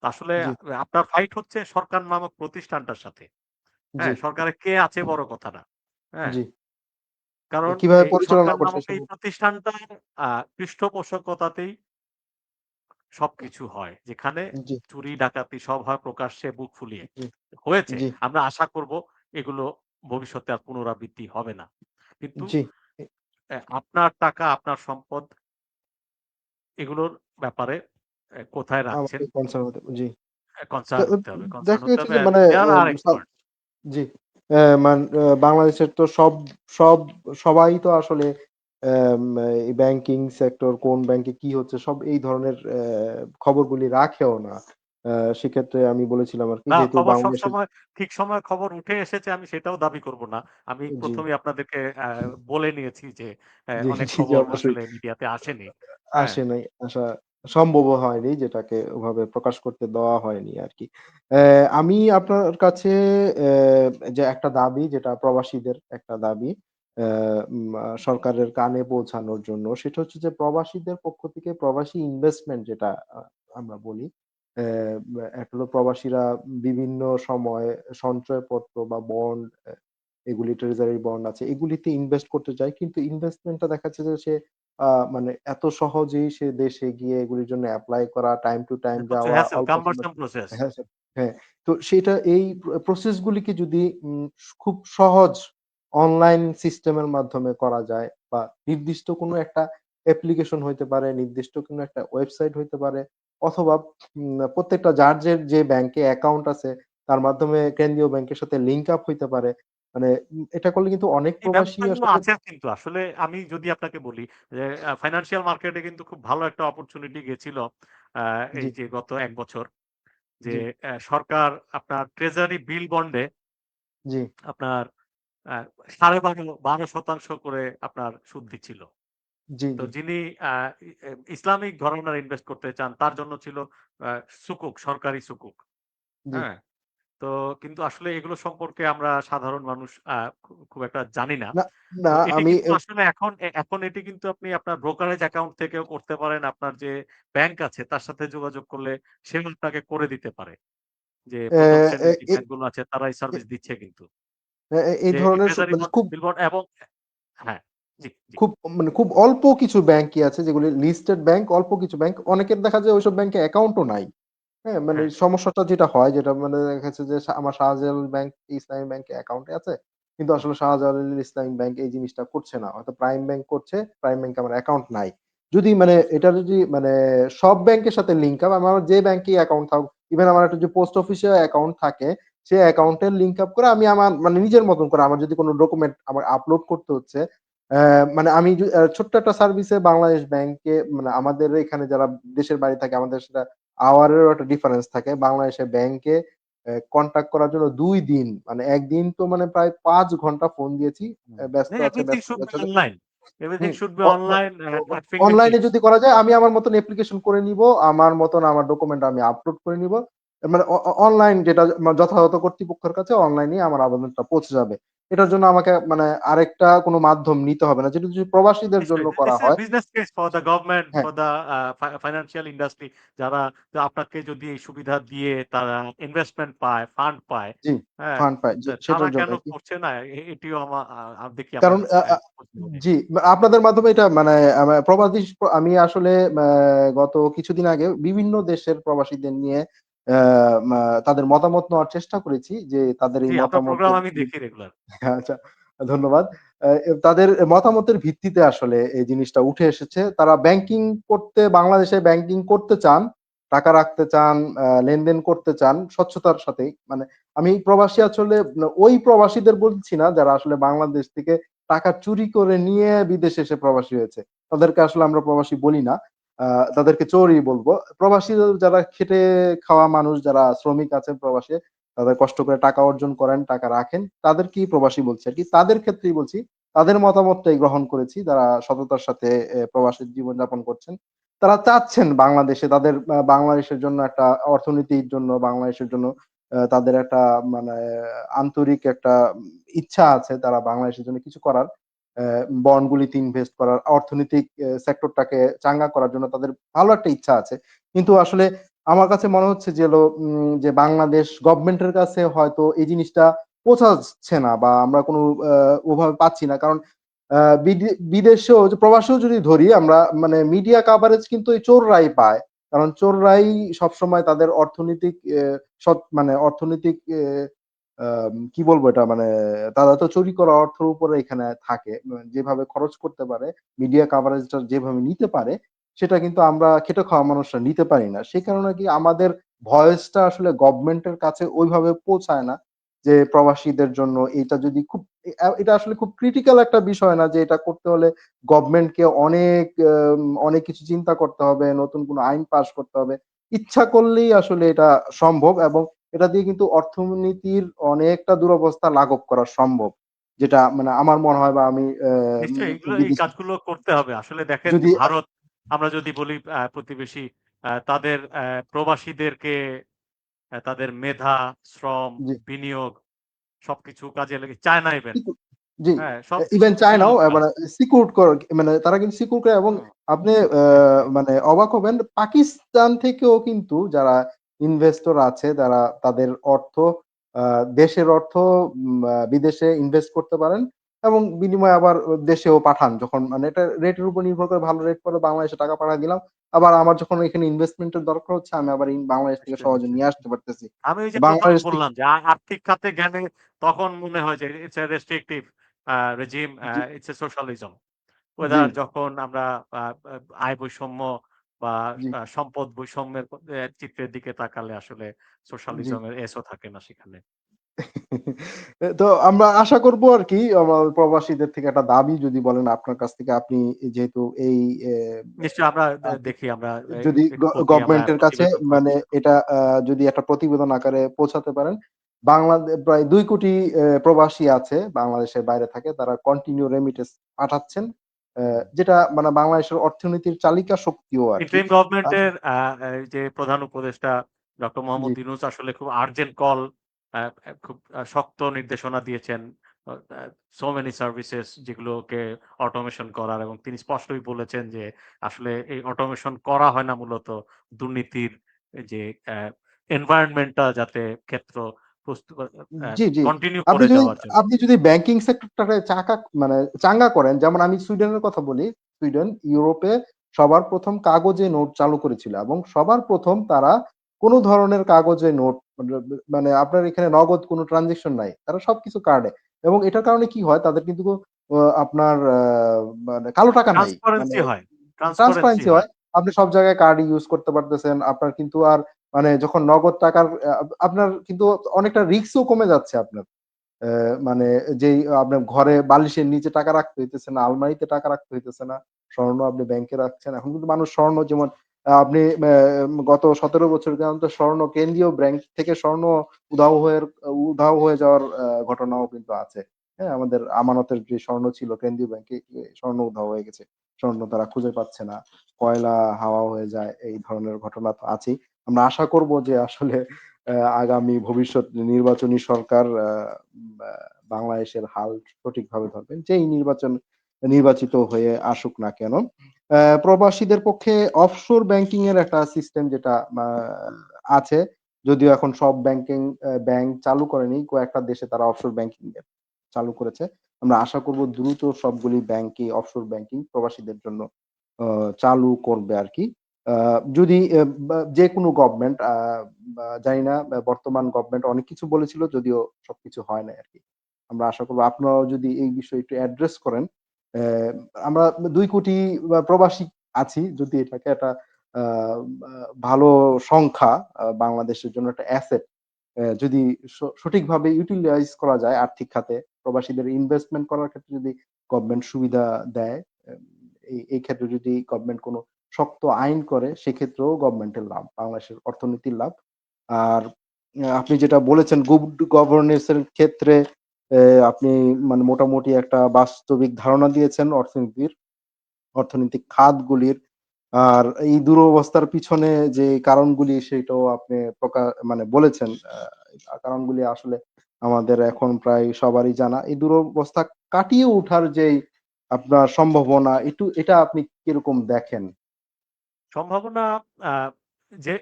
Speaker 2: আসলে
Speaker 1: জি,
Speaker 2: আপনার ফাইট হচ্ছে সরকার নামক প্রতিষ্ঠানটার সাথে।
Speaker 1: জি,
Speaker 2: হ্যাঁ? সরকারে কে আছে বড় কথা না। হ্যাঁ?
Speaker 1: জি।
Speaker 2: কারণ
Speaker 1: কিভাবে
Speaker 2: এই
Speaker 1: পরিচালনা
Speaker 2: সরকার
Speaker 1: করছে
Speaker 2: নামক এই
Speaker 1: সেটা।
Speaker 2: প্রতিষ্ঠানটার পৃষ্ঠপোষকতাতেই সবকিছু হয়। যেখানে
Speaker 1: জি,
Speaker 2: চুরি ডাকাতি সব হয় প্রকাশ্যে বুক ফুলিয়ে।
Speaker 1: জি,
Speaker 2: হয়েছে।
Speaker 1: জি,
Speaker 2: আমরা আশা করব এগুলো ভবিষ্যতে আর পুনরাবৃত্তি হবে না। কিন্তু
Speaker 1: জি। এ
Speaker 2: আপনার টাকা, আপনার সম্পদ এগুলোর ব্যাপারে কোথায় রাখছেন
Speaker 1: আমাকে কনসার্ন হতে জি। দে
Speaker 2: কনসার্ন হতে হবে। কনসার্ন
Speaker 1: দেখা
Speaker 2: হতে
Speaker 1: গেছে
Speaker 2: হবে
Speaker 1: যে
Speaker 2: অ্যান্ড
Speaker 1: মানে
Speaker 2: দেয়ার আর
Speaker 1: সা
Speaker 2: এক্সপার্টস।
Speaker 1: জি। বাংলাদেশের তো সব সবাই তো আসলে এই ব্যাংকিং সেক্টর কোন ব্যাংকে কি হচ্ছে সব এই ধরনের খবরগুলি রাখেও না। আ সেক্ষেত্রে আমি বলেছিলাম আরকি
Speaker 2: না,
Speaker 1: যেহেতু
Speaker 2: খবর
Speaker 1: বাংলাদেশের
Speaker 2: সবসময় ঠিক সময়ে খবর উঠে এসেছে আমি সেটাও দাবি করব না। আমি
Speaker 1: জি,
Speaker 2: ১ম এই আপনাদেরকে বলে নিয়েছি যে
Speaker 1: জি,
Speaker 2: অনেক
Speaker 1: জি, জি
Speaker 2: খবর
Speaker 1: অবশ্যই।
Speaker 2: আসলে মিডিয়াতে আসেনি। হ্যাঁ?
Speaker 1: আসে নাই। সম্ভবও হয়নি যেটাকে ওভাবে প্রকাশ করতে দেওয়া হয়নি আরকি। আমি আপনার কাছে যে একটা দাবি যেটা প্রবাসীদের একটা দাবি অ্যা সরকারের কানে পৌঁছানোর জন্য সেটা হচ্ছে যে প্রবাসীদের পক্ষ থেকে প্রবাসী ইনভেস্টমেন্ট যেটা আমরা বলি। একটা হলো প্রবাসীরা বিভিন্ন সময় সঞ্চয়পত্র বা বন্ড এগুলি ট্রেজারি বন্ড আছে। এগুলিতে ইনভেস্ট করতে চায়। কিন্তু ইনভেস্টমেন্টটা দেখা যাচ্ছে যে সে মানে এত সহজেই সে দেশে গিয়ে এগুলির জন্য এপ্লাই করা, টাইম টু টাইম
Speaker 2: প্রচুর
Speaker 1: যাওয়া,
Speaker 2: হ্যাসেল,
Speaker 1: অল্প সময়
Speaker 2: কাম্বারসাম প্রসেস।
Speaker 1: হ্যাঁ, স্যার। হ্যাঁ। তো সেটা এই প্রসেস গুলিকে যদি খুব সহজ অনলাইন সিস্টেমের মাধ্যমে করা যায় বা নির্দিষ্ট কোনো একটা অ্যাপ্লিকেশন হইতে পারে, নির্দিষ্ট কোনো একটা ওয়েবসাইট হইতে পারে অথবা প্রত্যেকটা যার যে ব্যাংকে অ্যাকাউন্ট আছে তার মাধ্যমে কেন্দ্রীয় ব্যাংকের সাথে লিঙ্ক আপ হইতে পারে। মানে এটা করলে কিন্তু অনেক
Speaker 2: এই
Speaker 1: প্রবাসী
Speaker 2: ব্যবস্থাগুলো
Speaker 1: আসলে
Speaker 2: আছে কিন্তু আসলে আমি যদি আপনাকে বলি যে ফাইন্যান্সিয়াল মার্কেটে কিন্তু খুব ভালো একটা অপরচুনিটি গেছিল আ
Speaker 1: জি,
Speaker 2: এই যে গত ১ বছর যে
Speaker 1: জি,
Speaker 2: সরকার আপনার ট্রেজারি বিল বন্ডে
Speaker 1: জি,
Speaker 2: আপনার ১২.৫% করে আপনার সুদ দিচ্ছিল।
Speaker 1: জি,
Speaker 2: তো
Speaker 1: জি,
Speaker 2: যিনি আ ই এ ইসলামিক ঘরানার ইনভেস্ট করতে চান তার জন্য ছিল আ সুকুক, সরকারি সুকুক।
Speaker 1: জি,
Speaker 2: হ্যাঁ? তো কিন্তু আসলে এগুলো সম্পর্কে আমরা সাধারণ মানুষ খুব একটা জানি না।
Speaker 1: না,
Speaker 2: তো
Speaker 1: না
Speaker 2: এটি
Speaker 1: আমি
Speaker 2: কিন্তু আসলে এখন এটি কিন্তু আপনি আপনার ব্রোকারেজ অ্যাকাউন্ট থেকেও করতে পারেন। আপনার যে ব্যাংক আছে তার সাথে যোগাযোগ করলে সেও আপনাকে করে দিতে পারে। যে
Speaker 1: এ
Speaker 2: ১ম
Speaker 1: এ
Speaker 2: শ্রেণীর যে
Speaker 1: এ
Speaker 2: ব্যাংকগুলো আছে তারাই
Speaker 1: এ
Speaker 2: সার্ভিস দিচ্ছে কিন্তু।
Speaker 1: এই
Speaker 2: যে
Speaker 1: ধরনের
Speaker 2: ট্রেজারি
Speaker 1: মানে
Speaker 2: বন্ড,
Speaker 1: খুব
Speaker 2: বিল বন্ড এবং হ্যাঁ, জি, জি,
Speaker 1: খুব মানে খুব অল্প কিছু ব্যাংকই আছে যেগুলি লিস্টেড ব্যাংক, অল্প কিছু ব্যাংক। অনেকের দেখা যায় ওইসব ব্যাংকে অ্যাকাউন্টও নাই। হ্যাঁ? মানে
Speaker 2: হ্যাঁ,
Speaker 1: সমস্যাটা যেটা হয় যেটা মানে দেখা যাচ্ছে যে আমার শাহজালাল ব্যাংক ইসলামী ব্যাংকে অ্যাকাউন্টে আছে। কিন্তু আসলে শাহজালাল ইসলামী ব্যাংক এই জিনিসটা করছে না। হয়তো প্রাইম ব্যাংক করছে, প্রাইম ব্যাংকে আমার অ্যাকাউন্ট নাই। যদি মানে এটা যদি মানে সব ব্যাংকের সাথে লিঙ্ক আপ আমার যে ব্যাংকেই অ্যাকাউন্ট থাকুক, ইভেন আমার একটা যে পোস্ট অফিসেও অ্যাকাউন্ট থাকে, সে অ্যাকাউন্টের লিঙ্ক আপ করে আমি আমার মানে নিজের মতন করে আমার যদি কোন ডকুমেন্ট আমার আপলোড করতে হচ্ছে, মানে আমি ছোট্ট একটা সার্ভিসে বাংলাদেশ ব্যাংকে মানে আমাদের এখানে যারা দেশের বাইরে থাকে আমাদের সেটা আওয়ারেরও একটা ডিফারেন্স থাকে। বাংলাদেশের ব্যাংকে কনট্যাক্ট করার জন্য ২ দিন মানে একদিন তো মানে প্রায় ৫ ঘন্টা ফোন দিয়েছি।
Speaker 2: হুম।
Speaker 1: ব্যস্ত আছে,
Speaker 2: এভরিথিং
Speaker 1: ব্যস্ত
Speaker 2: শুড বি
Speaker 1: আছে।
Speaker 2: Online. Everything
Speaker 1: hmm.
Speaker 2: Should be
Speaker 1: O O
Speaker 2: online
Speaker 1: O
Speaker 2: at
Speaker 1: O
Speaker 2: at finger
Speaker 1: অনলাইনে
Speaker 2: টিপস।
Speaker 1: যদি করা যায় আমি আমার মতন অ্যাপ্লিকেশন করে নিবো। আমার মতন আমার ডকুমেন্ট আমি আপলোড করে নিবো। মানে অনলাইন যেটা যথাযথ কর্তৃপক্ষের কাছে অনলাইনেই আমার আবেদনটা পৌঁছে যাবে। এটার জন্য আমাকে মানে আরেকটা কোনো মাধ্যম নিতে হবে না। যেটা যদি প্রবাসীদের
Speaker 2: নিশ্চয়ই।
Speaker 1: জন্য করা
Speaker 2: দিস ইজ
Speaker 1: হয়
Speaker 2: business case for the government,
Speaker 1: হ্যাঁ,
Speaker 2: ফর দ্যা ফাইন্যান্সিয়াল ইন্ডাস্ট্রি যারা আপনাকে যদি এই সুবিধা দিয়ে তারা ইনভেস্টমেন্ট পায়, ফান্ড পায়,
Speaker 1: জি,
Speaker 2: হ্যাঁ?
Speaker 1: ফান্ড পাই।
Speaker 2: তো
Speaker 1: জি,
Speaker 2: তারা
Speaker 1: সেটার জন্য
Speaker 2: কেন
Speaker 1: আরকি।
Speaker 2: করছে না? এটিও দেখি আমরা
Speaker 1: কারণ
Speaker 2: খোঁজখবর নিই।
Speaker 1: জি, আপনাদের মাধ্যমে এটা মানে প্রবাসী আমি আসলে গত কিছুদিন আগে বিভিন্ন দেশের প্রবাসীদের নিয়ে আ মা তাদের মতামত নেওয়ার চেষ্টা করেছি যে তাদের
Speaker 2: জি,
Speaker 1: এই
Speaker 2: আপনার প্রোগ্রাম
Speaker 1: মতামতের
Speaker 2: আমি দেখি রেগুলার।
Speaker 1: আচ্ছা, ধন্যবাদ। তাদের মতামতের ভিত্তিতে আসলে এই জিনিসটা উঠে এসেছে। তারা ব্যাংকিং করতে বাংলাদেশে ব্যাংকিং করতে চান, টাকা রাখতে চান, লেনদেন করতে চান স্বচ্ছতার সাথেই। মানে আমি প্রবাসী আসলে ওই প্রবাসীদের বলছি না যারা আসলে বাংলাদেশ থেকে টাকা চুরি করে নিয়ে বিদেশে এসে প্রবাসী হয়েছে। তাদেরকে আসলে আমরা প্রবাসী বলি না। আ তাদেরকে চোরই বলব। প্রবাসী যারা খেটে খাওয়া মানুষ যারা শ্রমিক আছেন প্রবাসে তাদের কষ্ট করে টাকা অর্জন করেন, টাকা রাখেন, তাদেরকেই প্রবাসী বলছি আরকি। তাদের ক্ষেত্রেই বলছি। তাদের মতামতটাই গ্রহণ করেছি যারা সততার সাথে প্রবাসী জীবনযাপন করছেন। তারা চাচ্ছেন বাংলাদেশে তাদের বাংলাদেশের জন্য একটা অর্থনীতির জন্য বাংলাদেশের জন্য তাদের একটা মানে আন্তরিক একটা ইচ্ছা আছে তারা বাংলাদেশের জন্য কিছু করার। বন্ডগুলিতে ইনভেস্ট করার, অর্থনৈতিক সেক্টরটাকে চাঙ্গা করার জন্য তাদের ভালো একটা ইচ্ছা আছে। কিন্তু আসলে আমার কাছে মনে হচ্ছে যে বাংলাদেশ গভর্নমেন্টের কাছে হয়তো এই জিনিসটা পৌঁছাচ্ছে না বা আমরা কোনো আ ওভাবে পাচ্ছি না। কারণ আ বিদেশেও যে প্রবাসেও যদি ধরি আমরা মানে মিডিয়া কভারেজ কিন্তু এই চোররাই পায়। কারণ চোররাই সবসময় তাদের অর্থনৈতিক মানে অর্থনৈতিক কি বলবো এটা মানে তারা তো চুরি করা অর্থের উপরে এখানে থাকে। যেভাবে খরচ করতে পারে, মিডিয়া কভারেজটা যেভাবে নিতে পারে, সেটা কিন্তু আমরা খেটে খাওয়া মানুষরা নিতে পারি না। সে কারণে কি আমাদের ভয়েসটা আসলে গভর্নমেন্টের কাছে ওইভাবে পৌঁছায় না। যে প্রবাসীদের জন্য এটা যদি খুব এটা আসলে খুব ক্রিটিক্যাল একটা বিষয় না যে এটা করতে হলে গভর্নমেন্টকে অনেক কিছু চিন্তা করতে হবে, নতুন কোনো আইন পাস করতে হবে। ইচ্ছা করলেই আসলে এটা সম্ভব এবং এটা দিয়ে কিন্তু অর্থনীতির অনেকটা দুরবস্থা লাঘব করা সম্ভব। যেটা মানে আমার মনে হয় বা আমি
Speaker 2: নিশ্চয়ই এই
Speaker 1: বিদেশি
Speaker 2: কাজগুলো করতে হবে। আসলে দেখেন যে
Speaker 1: যদি
Speaker 2: ভারত আমরা যদি বলি প্রতিবেশী তাদের প্রবাসীদেরকে তাদের মেধা, শ্রম,
Speaker 1: জি,
Speaker 2: বিনিয়োগ সবকিছু কাজে লাগে। চায়না ইভেন,
Speaker 1: সিকিউ জি,
Speaker 2: হ্যাঁ? সবকিছু
Speaker 1: ইভেন চায়নাও
Speaker 2: বিনিয়োগ করে।
Speaker 1: মানে সিকিউরড মানে তারা কিন্তু সিকিউর করে এবং
Speaker 2: হুম,
Speaker 1: আপনি
Speaker 2: এক্সাক্টলি।
Speaker 1: মানে অবাক হবেন পাকিস্তান থেকেও কিন্তু যারা ইনভেস্টর আছে তারা তাদের অর্থ আ দেশের অর্থ বিদেশে ইনভেস্ট করতে পারেন এবং বিনিময়ে আবার দেশেও পাঠান। যখন মানে এটা রেটের উপর নির্ভর করে ভালো রেট পেলে বাংলাদেশে টাকা পাঠায় দিলাম। আবার আমার যখন এখানে ইনভেস্টমেন্ট এর দরকার হচ্ছে আমি আবার বাংলাদেশ থেকে
Speaker 2: নিশ্চয়ই,
Speaker 1: সহজে
Speaker 2: নিশ্চয়ই,
Speaker 1: নিয়ে আসতে
Speaker 2: নিশ্চয়ই।
Speaker 1: পারতেছি।
Speaker 2: আমি ওই যে ১ম এ
Speaker 1: বাংলাদেশ থেকে
Speaker 2: বললাম যে আর্থিক খাতে গেলে তখন মনে হয় যে it's a restrictive regime,
Speaker 1: G,
Speaker 2: it's a socialism.
Speaker 1: G,
Speaker 2: whether যখন আমরা আ আ আয় বৈষম্য বা
Speaker 1: জি,
Speaker 2: সম্পদ বৈষম্যের চিত্রের দিকে তাকালে আসলে
Speaker 1: জি।
Speaker 2: সোশ্যালিজমের এসও থাকে না সেখানে।
Speaker 1: তো আমরা আশা করব আরকি আমার প্রবাসীদের থেকে একটা দাবি যদি বলেন আপনার কাছ থেকে আপনি যেহেতু এই এ
Speaker 2: নিশ্চয়ই আমরা
Speaker 1: আরকি
Speaker 2: দেখি আমরা
Speaker 1: যদি
Speaker 2: রিপোর্ট নিয়ে আমরা
Speaker 1: গভর্নমেন্টের কাছে
Speaker 2: প্রতিবেদন করার
Speaker 1: মানে
Speaker 2: চেষ্টা করি।
Speaker 1: এটা যদি একটা প্রতিবেদন আকারে পৌঁছাতে পারেন। প্রায় ২ কোটি প্রবাসী আছে বাংলাদেশের বাইরে থাকে। তারা কন্টিনিউ রেমিটেন্স পাঠাচ্ছেন।
Speaker 2: হুম।
Speaker 1: যেটা মানে বাংলাদেশের অর্থনীতির চালিকা শক্তিও আরকি।
Speaker 2: ইন্টারিম
Speaker 1: আ
Speaker 2: গভর্নমেন্টের এই যে প্রধান উপদেষ্টা ডক্টর
Speaker 1: জি,
Speaker 2: মোহাম্মদ ইউনূস আসলে খুব আর্জেন্ট কল খুব শক্ত নির্দেশনা দিয়েছেন। সো মেনি সার্ভিসেস যেগুলোকে অটোমেশন করার, এবং তিনি স্পষ্টই বলেছেন যে আসলে এই অটোমেশন করা হয় না মূলত দুর্নীতির যে এনভায়রনমেন্টটা যাতে ক্ষেত্র প্রস্তু আ
Speaker 1: জি, জি।
Speaker 2: কন্টিনিউ
Speaker 1: আপনি
Speaker 2: করে
Speaker 1: যদি
Speaker 2: যাওয়ার জন্য।
Speaker 1: আপনি যদি ব্যাংকিং সেক্টরটাকে মানে চাঙ্গা করেন, যেমন আমি সুইডেনের কথা বলি। সুইডেন ইউরোপে সবার ১ম কাগজে নোট চালু করেছিল এবং সবার ১ম তারা কোন ধরনের কাগজে নোট মানে আপনার এখানে নগদ কোন ট্রান্সেকশন নাই। তারা সবকিছু কার্ডে, এবং এটার কারণে কি হয় তাদের কিন্তু আপনার মানে কালো টাকা নাই। মানে
Speaker 2: ট্রান্সপারেন্সি হয়, ট্রান্সপারেন্সি
Speaker 1: ট্রান্সপারেন্সি
Speaker 2: হয়।
Speaker 1: হয়। আপনি সব জায়গায় কার্ড ইউস করতে পারতেছেন। আপনার কিন্তু আর মানে যখন নগদ টাকার আপনার কিন্তু অনেকটা রিস্কও কমে যাচ্ছে আপনার। মানে যেই আপনার ঘরে বালিশের নিচে টাকা রাখতে হইতেছে না, আলমারিতে টাকা রাখতে হইতেছে না। স্বর্ণ আপনি ব্যাংকে রাখছেন। এখন কিন্তু মানুষ স্বর্ণ যেমন আপনি গত ১৭ বছর পর্যন্ত স্বর্ণ কেন্দ্রীয় ব্যাংক থেকে স্বর্ণ উধাও হয়ে যাওয়ার ঘটনাও কিন্তু আছে। হ্যাঁ? আমাদের আমানতের যে স্বর্ণ ছিল কেন্দ্রীয় ব্যাংকে স্বর্ণ উধাও হয়ে গেছে। স্বর্ণ তারা খুঁজে পাচ্ছে না। কয়লা হাওয়া হয়ে যায়। এই ধরনের ঘটনা তো আছেই। আমরা আশা করব যে আসলে আগামী ভবিষ্যৎ নির্বাচনী সরকার বা বাংলাদেশের হাল সঠিকভাবে ধরবেন। যেই নির্বাচিত হয়ে আসুক না কেন। প্রবাসীদের পক্ষে অফশোর ব্যাংকিং এর একটা সিস্টেম যেটা আছে। যদিও এখন সব ব্যাংক চালু করেনি। কয়েকটা দেশে তারা অফশোর ব্যাংকিং চালু করেছে। আমরা আশা করব দ্রুত সবগুলি ব্যাংকই অফশোর ব্যাংকিং প্রবাসীদের জন্য অ চালু করবে আরকি। আ যদি যেকোনো গভর্নমেন্ট জানি না, বর্তমান গভর্নমেন্ট অনেক কিছু বলেছিল, যদিও সবকিছু হয় নাই আরকি। আমরা আশা করব আপনারাও যদি এই বিষয়ে একটু অ্যাড্রেস করেন। আমরা ২ কোটি প্রবাসী আছি। যদি এটাকে একটা আ আ ভালো সংখ্যা, বাংলাদেশের জন্য একটা অ্যাসেট। যদি সঠিকভাবে ইউটিলাইজ করা যায় আর্থিক খাতে, প্রবাসীদের ইনভেস্টমেন্ট করার ক্ষেত্রে যদি গভর্নমেন্ট সুবিধা দেয়, এই ক্ষেত্রে যদি গভর্নমেন্ট কোন শক্ত আইন করে, সেক্ষেত্রেও গভর্নমেন্টের লাভ, বাংলাদেশের অর্থনীতির লাভ। আর আপনি যেটা বলেছেন গুড গভর্নেন্স এর ক্ষেত্রে আপনি মানে মোটামুটি একটা বাস্তবিক ধারণা দিয়েছেন অর্থনৈতিক খাতগুলির। আর এই দুরবস্থার পিছনে যে কারণগুলি সেটাও আপনি মানে বলেছেন। কারণগুলি আসলে আমাদের এখন প্রায় সবারই জানা। এই দুরবস্থা কাটিয়ে ওঠার যেই আপনার সম্ভাবনা, এটা আপনি কিরকম দেখেন?
Speaker 2: সম্ভাবনা আ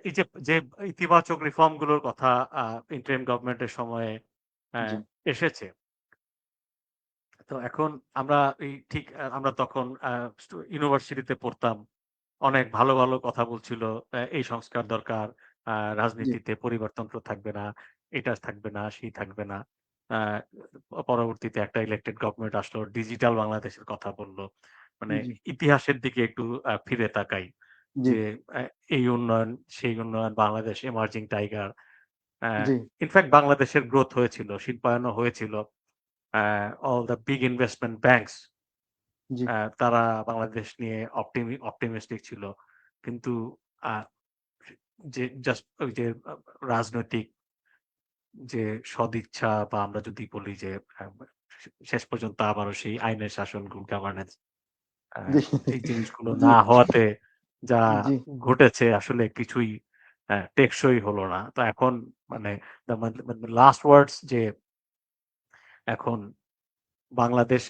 Speaker 2: এই যে ইতিবাচক রিফর্ম গুলোর কথা ইন্টারিম গভর্নমেন্টের সময়ে অ্যা
Speaker 1: জি,
Speaker 2: এসেছে। তো এখন আমরা ঠিক আমরা তখন ইউনিভার্সিটিতে পড়তাম। অনেক ভালো, ভালো কথা বলছিল। এই সংস্কার দরকার। আ
Speaker 1: জি,
Speaker 2: রাজনীতিতে পরিবারতন্ত্র থাকবে না, এটা থাকবে না, সেই থাকবে না। আ পরবর্তীতে একটা ইলেক্টেড গভর্নমেন্ট আসলো। ডিজিটাল বাংলাদেশের কথা বলল। মানে
Speaker 1: জি,
Speaker 2: ইতিহাসের দিকে একটু ফিরে তাকাই।
Speaker 1: জি,
Speaker 2: যে আ এই উন্নয়ন, সেই উন্নয়ন, বাংলাদেশ এমার্জিং টাইগার। আ
Speaker 1: জি,
Speaker 2: ইনফেক্ট বাংলাদেশের গ্রোথ হয়েছিল, শিল্পায়নও হয়েছিল। All the big investment banks
Speaker 1: জি,
Speaker 2: তারা বাংলাদেশ নিয়ে অপটিমিস্টিক ছিল। কিন্তু আ যে জাস্ট ওই যে রাজনৈতিক যে সদিচ্ছা, বা আমরা যদি বলি যে আ শেষ পর্যন্ত আবারও সেই আইনের শাসন, গুড গভর্নেন্স, আ
Speaker 1: জি,
Speaker 2: এই জিনিসগুলো
Speaker 1: জি,
Speaker 2: না হওয়াতে যা
Speaker 1: জি,
Speaker 2: ঘটেছে আসলে কিছুই টেকসই হলো না। তো এখন মানে লাস্ট ওয়ার্ডস যে এখন বাংলাদেশ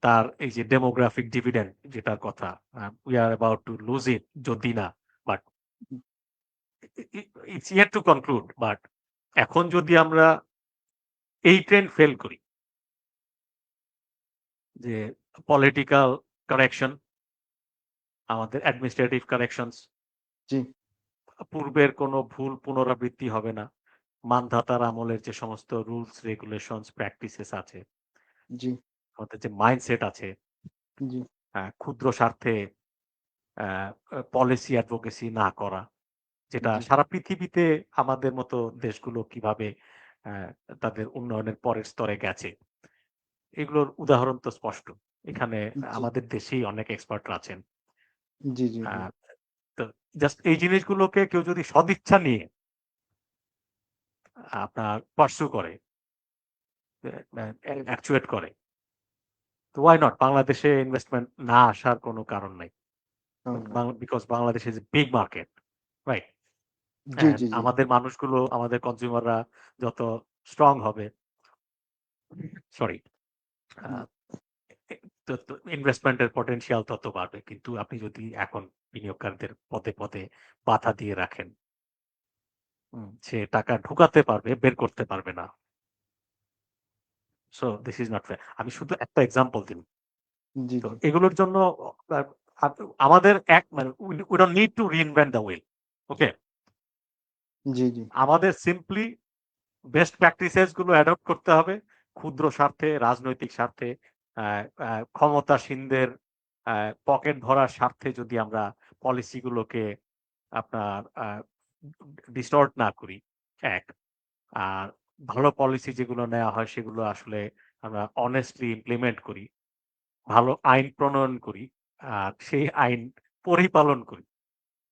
Speaker 2: তার এই যে ডেমোগ্রাফিক ডিভিডেন্ড যেটার কথা, we are about to lose it যদি না, but it's yet to conclude, but এখন যদি আমরা এই ট্রেন্ড ফেল করি যে পলিটিক্যাল কারেকশন, আমাদের অ্যাডমিনিস্ট্রেটিভ কারেকশনস,
Speaker 1: জি,
Speaker 2: পূর্বের কোনো ভুল পুনরাবৃত্তি হবে না। মানধাতার আমলের যে সমস্ত রুলস, রেগুলেশনস, প্র্যাকটিসেস আছে,
Speaker 1: জি,
Speaker 2: আমাদের যে মাইন্ডসেট আছে,
Speaker 1: জি,
Speaker 2: ক্ষুদ্র স্বার্থে আ পলিসি অ্যাডভোকেসি না করা, যেটা
Speaker 1: জি,
Speaker 2: সারা পৃথিবীতে আমাদের মতো দেশগুলো কিভাবে আ তাদের উন্নয়নের পরের স্তরে গেছে, এগুলোর উদাহরণ তো স্পষ্ট। এখানে
Speaker 1: জি,
Speaker 2: আমাদের দেশেই অনেক এক্সপার্টরা আছেন।
Speaker 1: জি, জি,
Speaker 2: আ
Speaker 1: জি,
Speaker 2: তো জাস্ট এই জিনিসগুলোকে কেউ যদি সদিচ্ছা নিয়ে আপনার পার্সু করে, অ্যাকচুয়েট করে, তো why not? বাংলাদেশে ইনভেস্টমেন্ট না আসার কোনো কারণ নাই। Because Bangladesh is a big market, right?
Speaker 1: জি,
Speaker 2: অ্যান্ড
Speaker 1: জি, জি,
Speaker 2: আমাদের মানুষগুলো, আমাদের কনজিউমাররা যত স্ট্রং হবে, সরি,
Speaker 1: জি,
Speaker 2: ইনভেস্টমেন্টের পটেনশিয়াল তত বাড়বে। কিন্তু আপনি যদি এখন বিনিয়োগকারীদের পদে পদে বাধা দিয়ে রাখেন, সে টাকা ঢুকাতে পারবে, বের করতে পারবে না। So this is not fair. আমি শুধু একটা এক্সাম্পল দিন।
Speaker 1: জি,
Speaker 2: তো
Speaker 1: জি,
Speaker 2: এগুলোর জন্য আ আমাদের মানে we don't need to reinvent the wheel. Okay?
Speaker 1: জি, জি,
Speaker 2: আমাদের সিম্পলি বেস্ট প্র্যাকটিসেস গুলো অ্যাডপ্ট করতে হবে। ক্ষুদ্র স্বার্থে, রাজনৈতিক স্বার্থে, আ আ ক্ষমতাসীনদের পকেট ভরার স্বার্থে যদি আমরা পলিসি গুলোকে আপনার ডিস্টর্ট না করি, ১। আর ভালো পলিসি যেগুলো নেওয়া হয় সেগুলো আসলে আমরা অনেস্টলি ইমপ্লিমেন্ট করি। ভালো আইন প্রণয়ন করি। আর সেই আইন পরিপালন করি।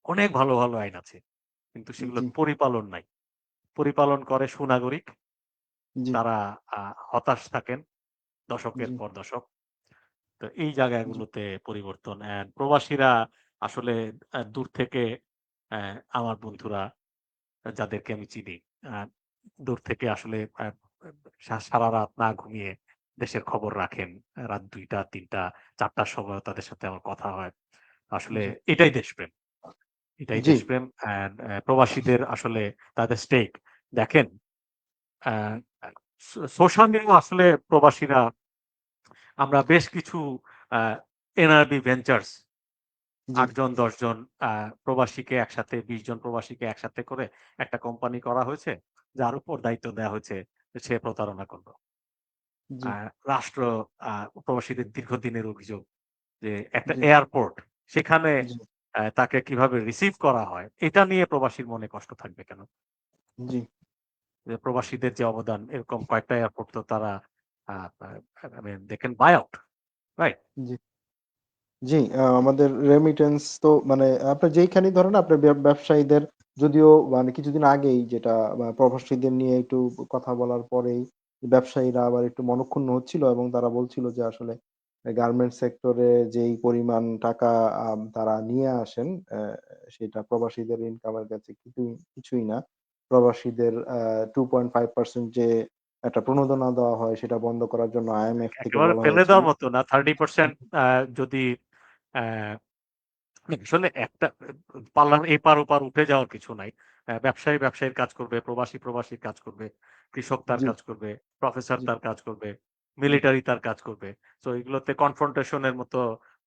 Speaker 2: অনেক ভালো, ভালো আইন আছে। কিন্তু
Speaker 1: জি,
Speaker 2: সেগুলোর পরিপালন নাই। পরিপালন করে সুনাগরিক।
Speaker 1: জি,
Speaker 2: তারা আ হতাশ থাকেন দশকের
Speaker 1: জি,
Speaker 2: পর দশক। তো এই
Speaker 1: জি,
Speaker 2: জায়গাগুলোতে পরিবর্তন প্রবাসীরা আসলে দূর থেকে আমার বন্ধুরা যাদেরকে আমি চিনি, আ দূর থেকে আসলে সারারাত না ঘুমিয়ে দেশের খবর রাখেন। রাত ২টা, ৩টা, ৪টার সময়ও তাদের সাথে আমার কথা হয়। আসলে
Speaker 1: জি,
Speaker 2: এটাই দেশপ্রেম। এটাই
Speaker 1: জি,
Speaker 2: দেশপ্রেম অ্যান্ড প্রবাসীদের আসলে তাদের স্টেক দেখেন, অ্যা আ সোশ্যাল মিডিয়াও আসলে প্রবাসীরা আমরা বেশ কিছু আ এনআরবি ভেঞ্চার্স
Speaker 1: জি,
Speaker 2: ৮ জন ১০ জন প্রবাসীকে একসাথে ২০ জন প্রবাসীকে একসাথে করে একটা কোম্পানি করা হয়েছে। যার উপর দায়িত্ব দেয়া হয়েছে সে প্রতারণা করল।
Speaker 1: জি,
Speaker 2: আ রাষ্ট্র আ প্রবাসীদের দীর্ঘদিনের অভিযোগ যে একটা
Speaker 1: জি,
Speaker 2: এয়ারপোর্ট সেখানে
Speaker 1: জি,
Speaker 2: তাকে কিভাবে রিসিভ করা হয় এটা নিয়ে প্রবাসীর মনে কষ্ট থাকবে কেন?
Speaker 1: জি,
Speaker 2: যে প্রবাসীদের যে অবদান এরকম কয়েকটা এয়ারপোর্ট তো তারা uh uh I mean they can buy out, right?
Speaker 1: জি। জি, আমাদের রেমিটেন্স তো মানে আপনার যেইখানেই ধরেন আপনার ব্যবসায়ীদের যদিও মানে কিছুদিন আগেই যেটা প্রবাসীদের নিয়ে একটু কথা বলার পরেই ব্যবসায়ীরা আবার একটু মনঃক্ষুণ্ণ হচ্ছিল এবং তারা বলছিল যে আসলে গার্মেন্টস সেক্টরে যেই পরিমাণ টাকা তারা নিয়ে আসেন সেটা প্রবাসীদের ইনকামের কাছে কিছুই না। প্রবাসীদের 2.5% যে একটা প্রণোদনা দেওয়া হয় সেটা বন্ধ করার জন্য IMF থেকে
Speaker 2: একেবারে
Speaker 1: বলা
Speaker 2: ফেলে
Speaker 1: হয়েছিল।
Speaker 2: দেওয়ার মতো না। 30% যদি অ্যা আসলে একটা পাল্লার এপার ওপার উঠে যাওয়ার কিছু নাই। ব্যবসায়ীর কাজ করবে, প্রবাসীর কাজ করবে, কৃষক তার
Speaker 1: জি,
Speaker 2: কাজ করবে, প্রফেসর
Speaker 1: জি,
Speaker 2: তার কাজ করবে,
Speaker 1: জি।
Speaker 2: মিলিটারি তার কাজ করবে। সো এগুলোতে কনফ্রন্টেশন এর মতো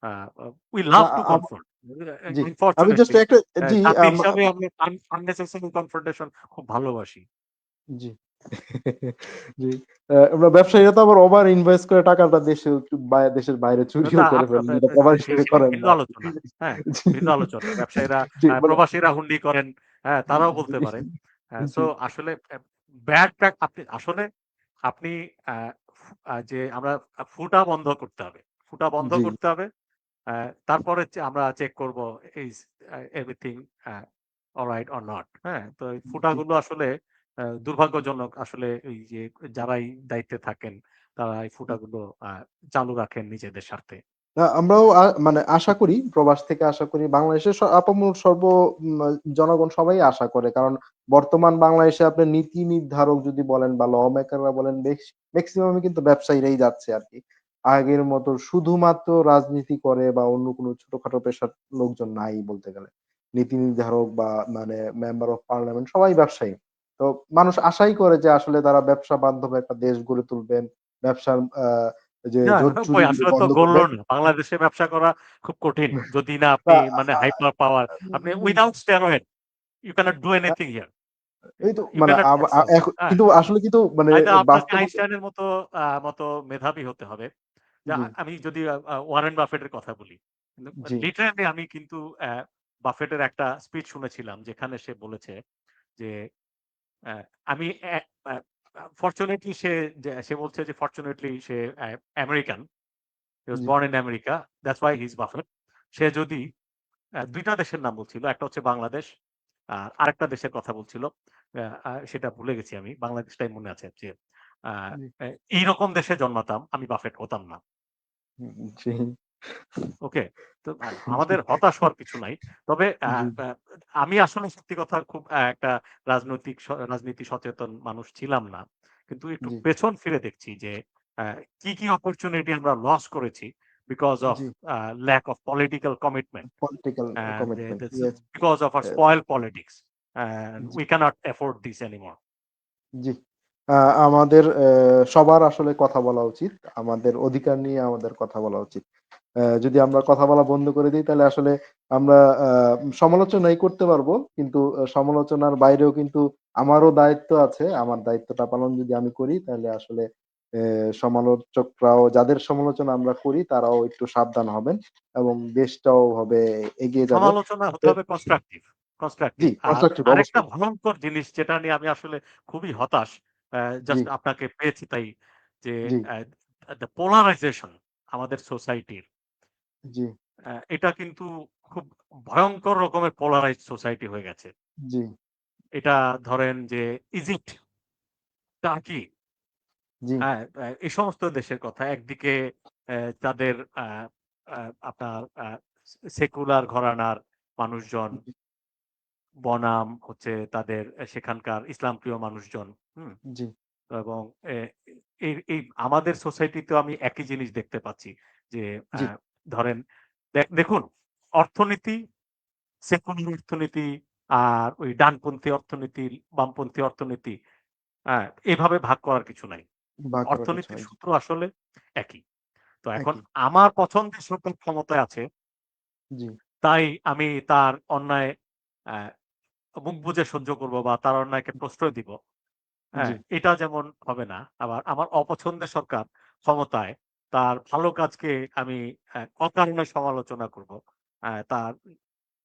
Speaker 2: আ আ উই
Speaker 1: না
Speaker 2: লাভ টু কনফ্রন্ট।
Speaker 1: জি। আমি জাস্ট
Speaker 2: আনফরচুনেটলি
Speaker 1: একটা জি,
Speaker 2: জাতি হিসাবে আমি আননেসেসারি কনফ্রন্টেশন খুব ভালোবাসি।
Speaker 1: জি, জি। আমরা ব্যবসায়ীরা তো আবার ওভার ইনভেস্ট করে টাকাটা দেশে দেশের বাইরে চুরিও
Speaker 2: তা
Speaker 1: করে
Speaker 2: আপ আপ
Speaker 1: ফেলে যেটা
Speaker 2: সে
Speaker 1: প্রবাসীরা
Speaker 2: সে
Speaker 1: করেন
Speaker 2: ভিন্ন
Speaker 1: না।
Speaker 2: আলোচনা। হ্যাঁ?
Speaker 1: জি,
Speaker 2: ভিন্ন আলোচনা। ব্যবসায়ীরা
Speaker 1: জি, মানে
Speaker 2: প্রবাসীরা হুন্ডি করেন। হ্যাঁ? তারাও বলতে
Speaker 1: জি,
Speaker 2: পারেন। সো
Speaker 1: জি,
Speaker 2: আসলে ব্যাড প্র্যাক আপনি আসলে আপনি আ ফু আ যে আমরা ফুটা বন্ধ করতে হবে। ফুটা বন্ধ
Speaker 1: জি,
Speaker 2: করতে হবে। তারপরে আমরা চেক করব is everything uh alright or not. হ্যাঁ? তো এই
Speaker 1: জি।
Speaker 2: ফুটাগুলো আসলে দুর্ভাগ্যজনক আসলে এই যে যারাই দায়িত্বে থাকেন তারা এই ফুটাগুলো আ চালু রাখেন নিজেদের স্বার্থে।
Speaker 1: না আমরাও মানে আশা করি, প্রবাস থেকে আশা করি বাংলাদেশের আপামর উম জনগণ সবাই আশা করে। কারণ বর্তমান বাংলাদেশে আপনার নীতি নির্ধারক যদি বলেন বা ল মেকাররা বলেন মেক্সিমামই কিন্তু ব্যবসায়ীরাই যাচ্ছে আরকি। আগের মতো শুধুমাত্র রাজনীতি করে বা অন্য কোনো ছোটখাটো পেশার লোকজন নাই বলতে গেলে। নীতি নির্ধারক বা মানে মেম্বার অফ পার্লামেন্ট সবাই ব্যবসায়ী। তো মানুষ আশাই করে যে আসলে তারা ব্যবসা বান্ধব একটা দেশ গড়ে তুলবেন। ব্যবসার যে
Speaker 2: না,
Speaker 1: জোট
Speaker 2: কই
Speaker 1: চুরিগুলো
Speaker 2: আসলে তো
Speaker 1: বন্ধ
Speaker 2: গড়ল
Speaker 1: করবেন।
Speaker 2: না। বাংলাদেশে ব্যবসা করা খুব কঠিন। যদি না আপনি
Speaker 1: না
Speaker 2: মানে হাইপার পাওয়ার আপনি without steroid you can't do anything here.
Speaker 1: এই তো
Speaker 2: ইউ
Speaker 1: মানে
Speaker 2: ক্যানট এক্সেল। হ্যাঁ?
Speaker 1: কিন্তু আসলে কিন্তু মানে
Speaker 2: আইদার আপনাকে
Speaker 1: বাস্তবতা
Speaker 2: আইনস্টাইনের মতো মেধাবী হতে হবে। যে
Speaker 1: জি,
Speaker 2: আমি যদি ওয়ারেন বাফেটের কথা বলি।
Speaker 1: জি,
Speaker 2: লিটারেলি আমি কিন্তু বাফেটের একটা স্পিচ শুনেছিলাম যেখানে সে বলেছে যে অ্যা আমি অ্যা অ্যা ফরচুনেটলি সে বলছে যে fortunately say American. He was
Speaker 1: G,
Speaker 2: born in America. That's why he's Buffett. সে যদি ২ টা দেশের নাম বলছিল। একটা হচ্ছে বাংলাদেশ, আরেকটা দেশের কথা বলছিল। সেটা ভুলে গেছি আমি। বাংলাদেশটাই মনে আছে যে আ
Speaker 1: জি,
Speaker 2: এ এইরকম দেশে জন্মাতাম, আমি বাফেট হতাম না।
Speaker 1: জি,
Speaker 2: ওকে? তো
Speaker 1: জি,
Speaker 2: আমাদের হতাশ হওয়ার কিছু নাই। তবে
Speaker 1: জি,
Speaker 2: আ আমি আসলে সত্যি কথা খুব একটা রাজনীতি সচেতন মানুষ ছিলাম না। কিন্তু একটু
Speaker 1: জি,
Speaker 2: পেছন ফিরে দেখছি যে আ কি অপরচুনিটি আমরা লস করেছি বিকজ অফ
Speaker 1: জি।
Speaker 2: Lack of political commitment
Speaker 1: political
Speaker 2: and
Speaker 1: commitment.
Speaker 2: that's
Speaker 1: yes.
Speaker 2: because of our
Speaker 1: uh
Speaker 2: spoiled politics and
Speaker 1: জি,
Speaker 2: we cannot afford this anymore.
Speaker 1: জি। আ আমাদের সবার আসলে কথা বলা উচিত। আমাদের অধিকার নিয়ে আমাদের কথা বলা উচিত। যদি আমরা কথা বলা বন্ধ করে দেই তাহলে আসলে আমরা সমালোচনাই করতে পারবো। কিন্তু সমালোচনার বাইরেও কিন্তু আমারও দায়িত্ব আছে। আমার দায়িত্বটা পালন যদি আমি করি তাহলে আসলে সমালোচকরাও যাদের সমালোচনা আমরা করি তারাও একটু সাবধান হবেন এবং দেশটাও হবে এগিয়ে যাবে।
Speaker 2: সমালোচনা হতে
Speaker 1: এ
Speaker 2: হবে কনস্ট্রাকটিভ,
Speaker 1: জি,
Speaker 2: কনস্ট্রাকটিভ। আর
Speaker 1: কনস্ট্রাকটিভ
Speaker 2: আরেকটা
Speaker 1: অবশ্যই।
Speaker 2: ভয়ংকর জিনিস যেটা নিয়ে আমি আসলে খুবই হতাশ।
Speaker 1: জি,
Speaker 2: জাস্ট আপনাকে পেয়েছি তাই যে
Speaker 1: জি,
Speaker 2: অ্যা দ্যা পোলারাইজেশন আমাদের সোসাইটির
Speaker 1: জি,
Speaker 2: এটা কিন্তু খুব ভয়ংকর রকমের পোলারাইজড সোসাইটি হয়ে গেছে।
Speaker 1: জি,
Speaker 2: এটা ধরেন যে ইজিপ্ট, টার্কি
Speaker 1: জি,
Speaker 2: হ্যাঁ, এই সমস্ত দেশের কথা। একদিকে তাদের আ আ আপনার সেকুলার ঘরানার মানুষজন
Speaker 1: জি,
Speaker 2: বনাম হচ্ছে তাদের সেখানকার ইসলামপ্রিয় মানুষজন। হুম?
Speaker 1: জি,
Speaker 2: এবং এ এই আমাদের সোসাইটিতেও আমি একই জিনিস দেখতে পাচ্ছি। যে
Speaker 1: জি,
Speaker 2: ধরেন দেখুন অর্থনীতি, সেকুলার অর্থনীতি আর ওই ডানপন্থী অর্থনীতি, বামপন্থী অর্থনীতি, হ্যাঁ? এভাবে ভাগ করার কিছু নাই।
Speaker 1: ভাগ করার কিছু
Speaker 2: অর্থনীতির
Speaker 1: নাই। জি,
Speaker 2: সূত্র আসলে একই। তো এখন
Speaker 1: একই।
Speaker 2: আমার পছন্দের সরকার ক্ষমতায় আছে,
Speaker 1: জি,
Speaker 2: তাই আমি তার অন্যায় অ্যা মুখ বুজে সহ্য করব বা তার অন্যায়কে প্রশ্রয় দিব।
Speaker 1: জি,
Speaker 2: হ্যাঁ? এটা যেমন হবে না। আবার আমার অপছন্দের সরকার ক্ষমতায়, তার ভালো কাজকে আমি অকারণে সমালোচনা করব। তার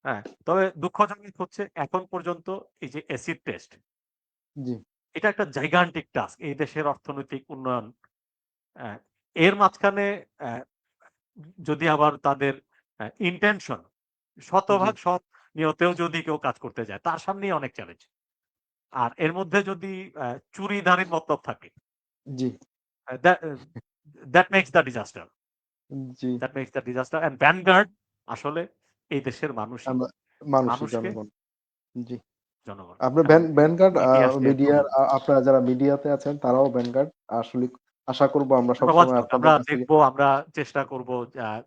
Speaker 2: হ্যাঁ, তবে দুঃখজনক হচ্ছে এখন পর্যন্ত এই যে অ্যাসিড টেস্ট,
Speaker 1: জি,
Speaker 2: এটা একটা জাইগান্টিক টাস্ক এই দেশের অর্থনৈতিক উন্নয়ন। অ্যা এর মাঝখানে অ্যা যদি আবার তাদের ইনটেনশন
Speaker 1: জি,
Speaker 2: শতভাগ সৎ নিয়তেও যদি কেউ কাজ করতে যায়, তার সামনেই অনেক চ্যালেঞ্জ। আর এর মধ্যে যদি চুরিদারির মতলব থাকে,
Speaker 1: জি,
Speaker 2: uh the that makes the disaster.
Speaker 1: জি।
Speaker 2: That makes the disaster and vanguard আসলে এই দেশের মানুষই।
Speaker 1: আমরা মানুষই
Speaker 2: মানুষকে
Speaker 1: জনগণ। জি।
Speaker 2: জনগণ
Speaker 1: আপনার
Speaker 2: এবং
Speaker 1: ভ্যানগার্ড
Speaker 2: ইতিহাসের
Speaker 1: মিডিয়ার
Speaker 2: প্রমাণ।
Speaker 1: আপনারা যারা মিডিয়াতে আছেন তারাও ভ্যানগার্ড। আসলে আশা করব আমরা সবসময়
Speaker 2: প্রবাদজনক।
Speaker 1: আপনাদের
Speaker 2: আমরা
Speaker 1: কাছ থেকে
Speaker 2: দেখব, আমরা চেষ্টা করব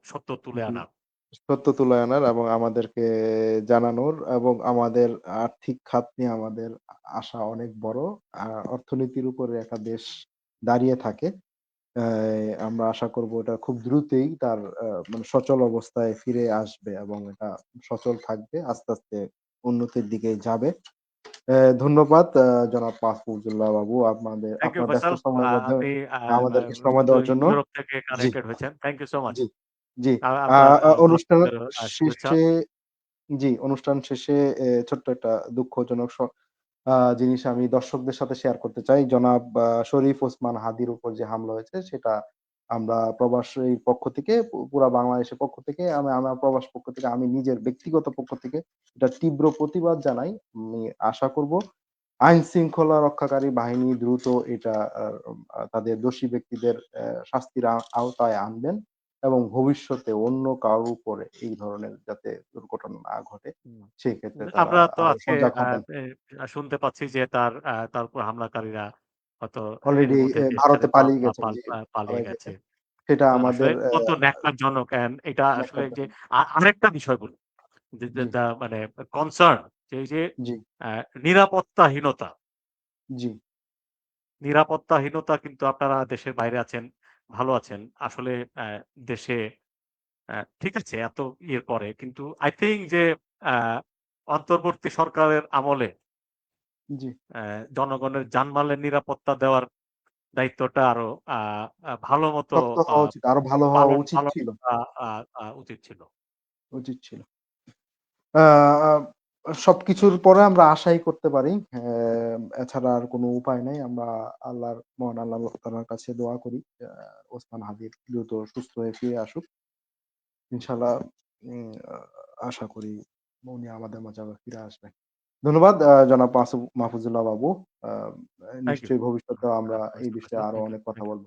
Speaker 2: সত্য তুলে
Speaker 1: জি,
Speaker 2: আনার।
Speaker 1: সত্য তুলে আনার এবং আমাদেরকে জানানোর এবং আমাদের আর্থিক খাত নিয়ে আমাদের আশা অনেক বড়। আ অর্থনীতির উপরে একটা দেশ দাঁড়িয়ে থাকে। আমরা আশা করব এটা খুব দ্রুতই তার মানে সচল অবস্থায় ফিরে আসবে এবং এটা সচল থাকবে। আস্তে, আস্তে উন্নতির দিকে যাবে। ধন্যবাদ জনাব মাহফুজুল্লাহ বাবু
Speaker 2: থ্যাংক ইউ
Speaker 1: আপনার ব্যস্ত
Speaker 2: ফয়সাল।
Speaker 1: সময়ের মধ্যে
Speaker 2: আপনি
Speaker 1: আমাদেরকে সময় দেওয়ার জন্য।
Speaker 2: ইউরোপ থেকে
Speaker 1: জি,
Speaker 2: কানেক্টেড হয়েছেন। Thank you so much.
Speaker 1: জি, জি। আ
Speaker 2: আপনার
Speaker 1: অনুষ্ঠানের
Speaker 2: জন্মদিনের শুভেচ্ছা।
Speaker 1: শেষে জি, অনুষ্ঠান শেষে ছোট্ট একটা দুঃখজনক জিনিস আমি দর্শকদের সাথে শেয়ার করতে চাই। জনাব শরীফ ওসমান হাদির উপর যে হামলা হয়েছে সেটা আমরা প্রবাসীর পক্ষ থেকে পুরা বাংলাদেশের পক্ষ থেকে আমার প্রবাস পক্ষ থেকে আমি নিজের ব্যক্তিগত পক্ষ থেকে এটার তীব্র প্রতিবাদ জানাই। আমি আশা করব আইন শৃঙ্খলা রক্ষাকারী বাহিনী দ্রুত এটা তাদের দোষী ব্যক্তিদের শাস্তির আওতায় আনবেন এবং ভবিষ্যতে অন্য কারোর উপরে এই ধরনের যাতে দুর্ঘটনা না ঘটে
Speaker 2: হুম।
Speaker 1: সেই ক্ষেত্রে তারা
Speaker 2: আমরা তো
Speaker 1: আরো
Speaker 2: আজকে
Speaker 1: সজাগ
Speaker 2: আ
Speaker 1: হবেন।
Speaker 2: শুনতে পাচ্ছি যে তার উপর হামলাকারীরা হয়তো এর
Speaker 1: অলরেডি
Speaker 2: মধ্যে দেশ
Speaker 1: ভারতে
Speaker 2: ছেড়ে
Speaker 1: পালিয়ে গেছেন। জি,
Speaker 2: পালিয়ে
Speaker 1: পালিয়ে
Speaker 2: গেছে।
Speaker 1: গেছেন। সেটা
Speaker 2: তো আসলে
Speaker 1: আমাদের
Speaker 2: কত ন্যাক্কারজনক অ্যান্ড এটা আসলে যে
Speaker 1: ন্যাক্কারজনক।
Speaker 2: আরেকটা বিষয় বলি। যে যে
Speaker 1: জি,
Speaker 2: দা মানে কনসার্ন যে এই যে
Speaker 1: জি,
Speaker 2: আ নিরাপত্তাহীনতা,
Speaker 1: জি,
Speaker 2: নিরাপত্তাহীনতা কিন্তু আপনারা দেশের বাইরে আছেন, ভালো আছেন। আসলে দেশে ঠিক আছে এত ইয়ের পরে কিন্তু I think যে আ অন্তর্বর্তী সরকারের আমলে
Speaker 1: জি।
Speaker 2: জনগণের জানমালের নিরাপত্তা দেওয়ার দায়িত্বটা আরো আ আ ভালোমতো
Speaker 1: শক্ত
Speaker 2: আ
Speaker 1: হওয়া উচিত। আরো ভালো হওয়া উচিত
Speaker 2: পালন
Speaker 1: ছিল।
Speaker 2: করা উচিত ছিল।
Speaker 1: উচিত ছিল। আ আ সবকিছুর পরে আমরা আশাই করতে পারি। এছাড়া আর কোন উপায় নাই। আমরা মহান আল্লাহ তাআলার কাছে দোয়া করি। আ ওসমান হাদির দ্রুত সুস্থ হয়ে ফিরে আসুক। ইনশাআল্লাহ উম আ আশা করি উনি আমাদের মাঝে আবার ফিরে আসবেন। ধন্যবাদ জনাব মাহফুজুল্লাহ বাবু। আ
Speaker 2: থ্যাংক ইউ।
Speaker 1: নিশ্চয়ই ভবিষ্যতেও আমরা এই
Speaker 2: আপনার
Speaker 1: বিষয়ে আরো
Speaker 2: থ্যাংক ইউ,
Speaker 1: অনেক কথা
Speaker 2: থ্যাংক ইউ।
Speaker 1: বলব।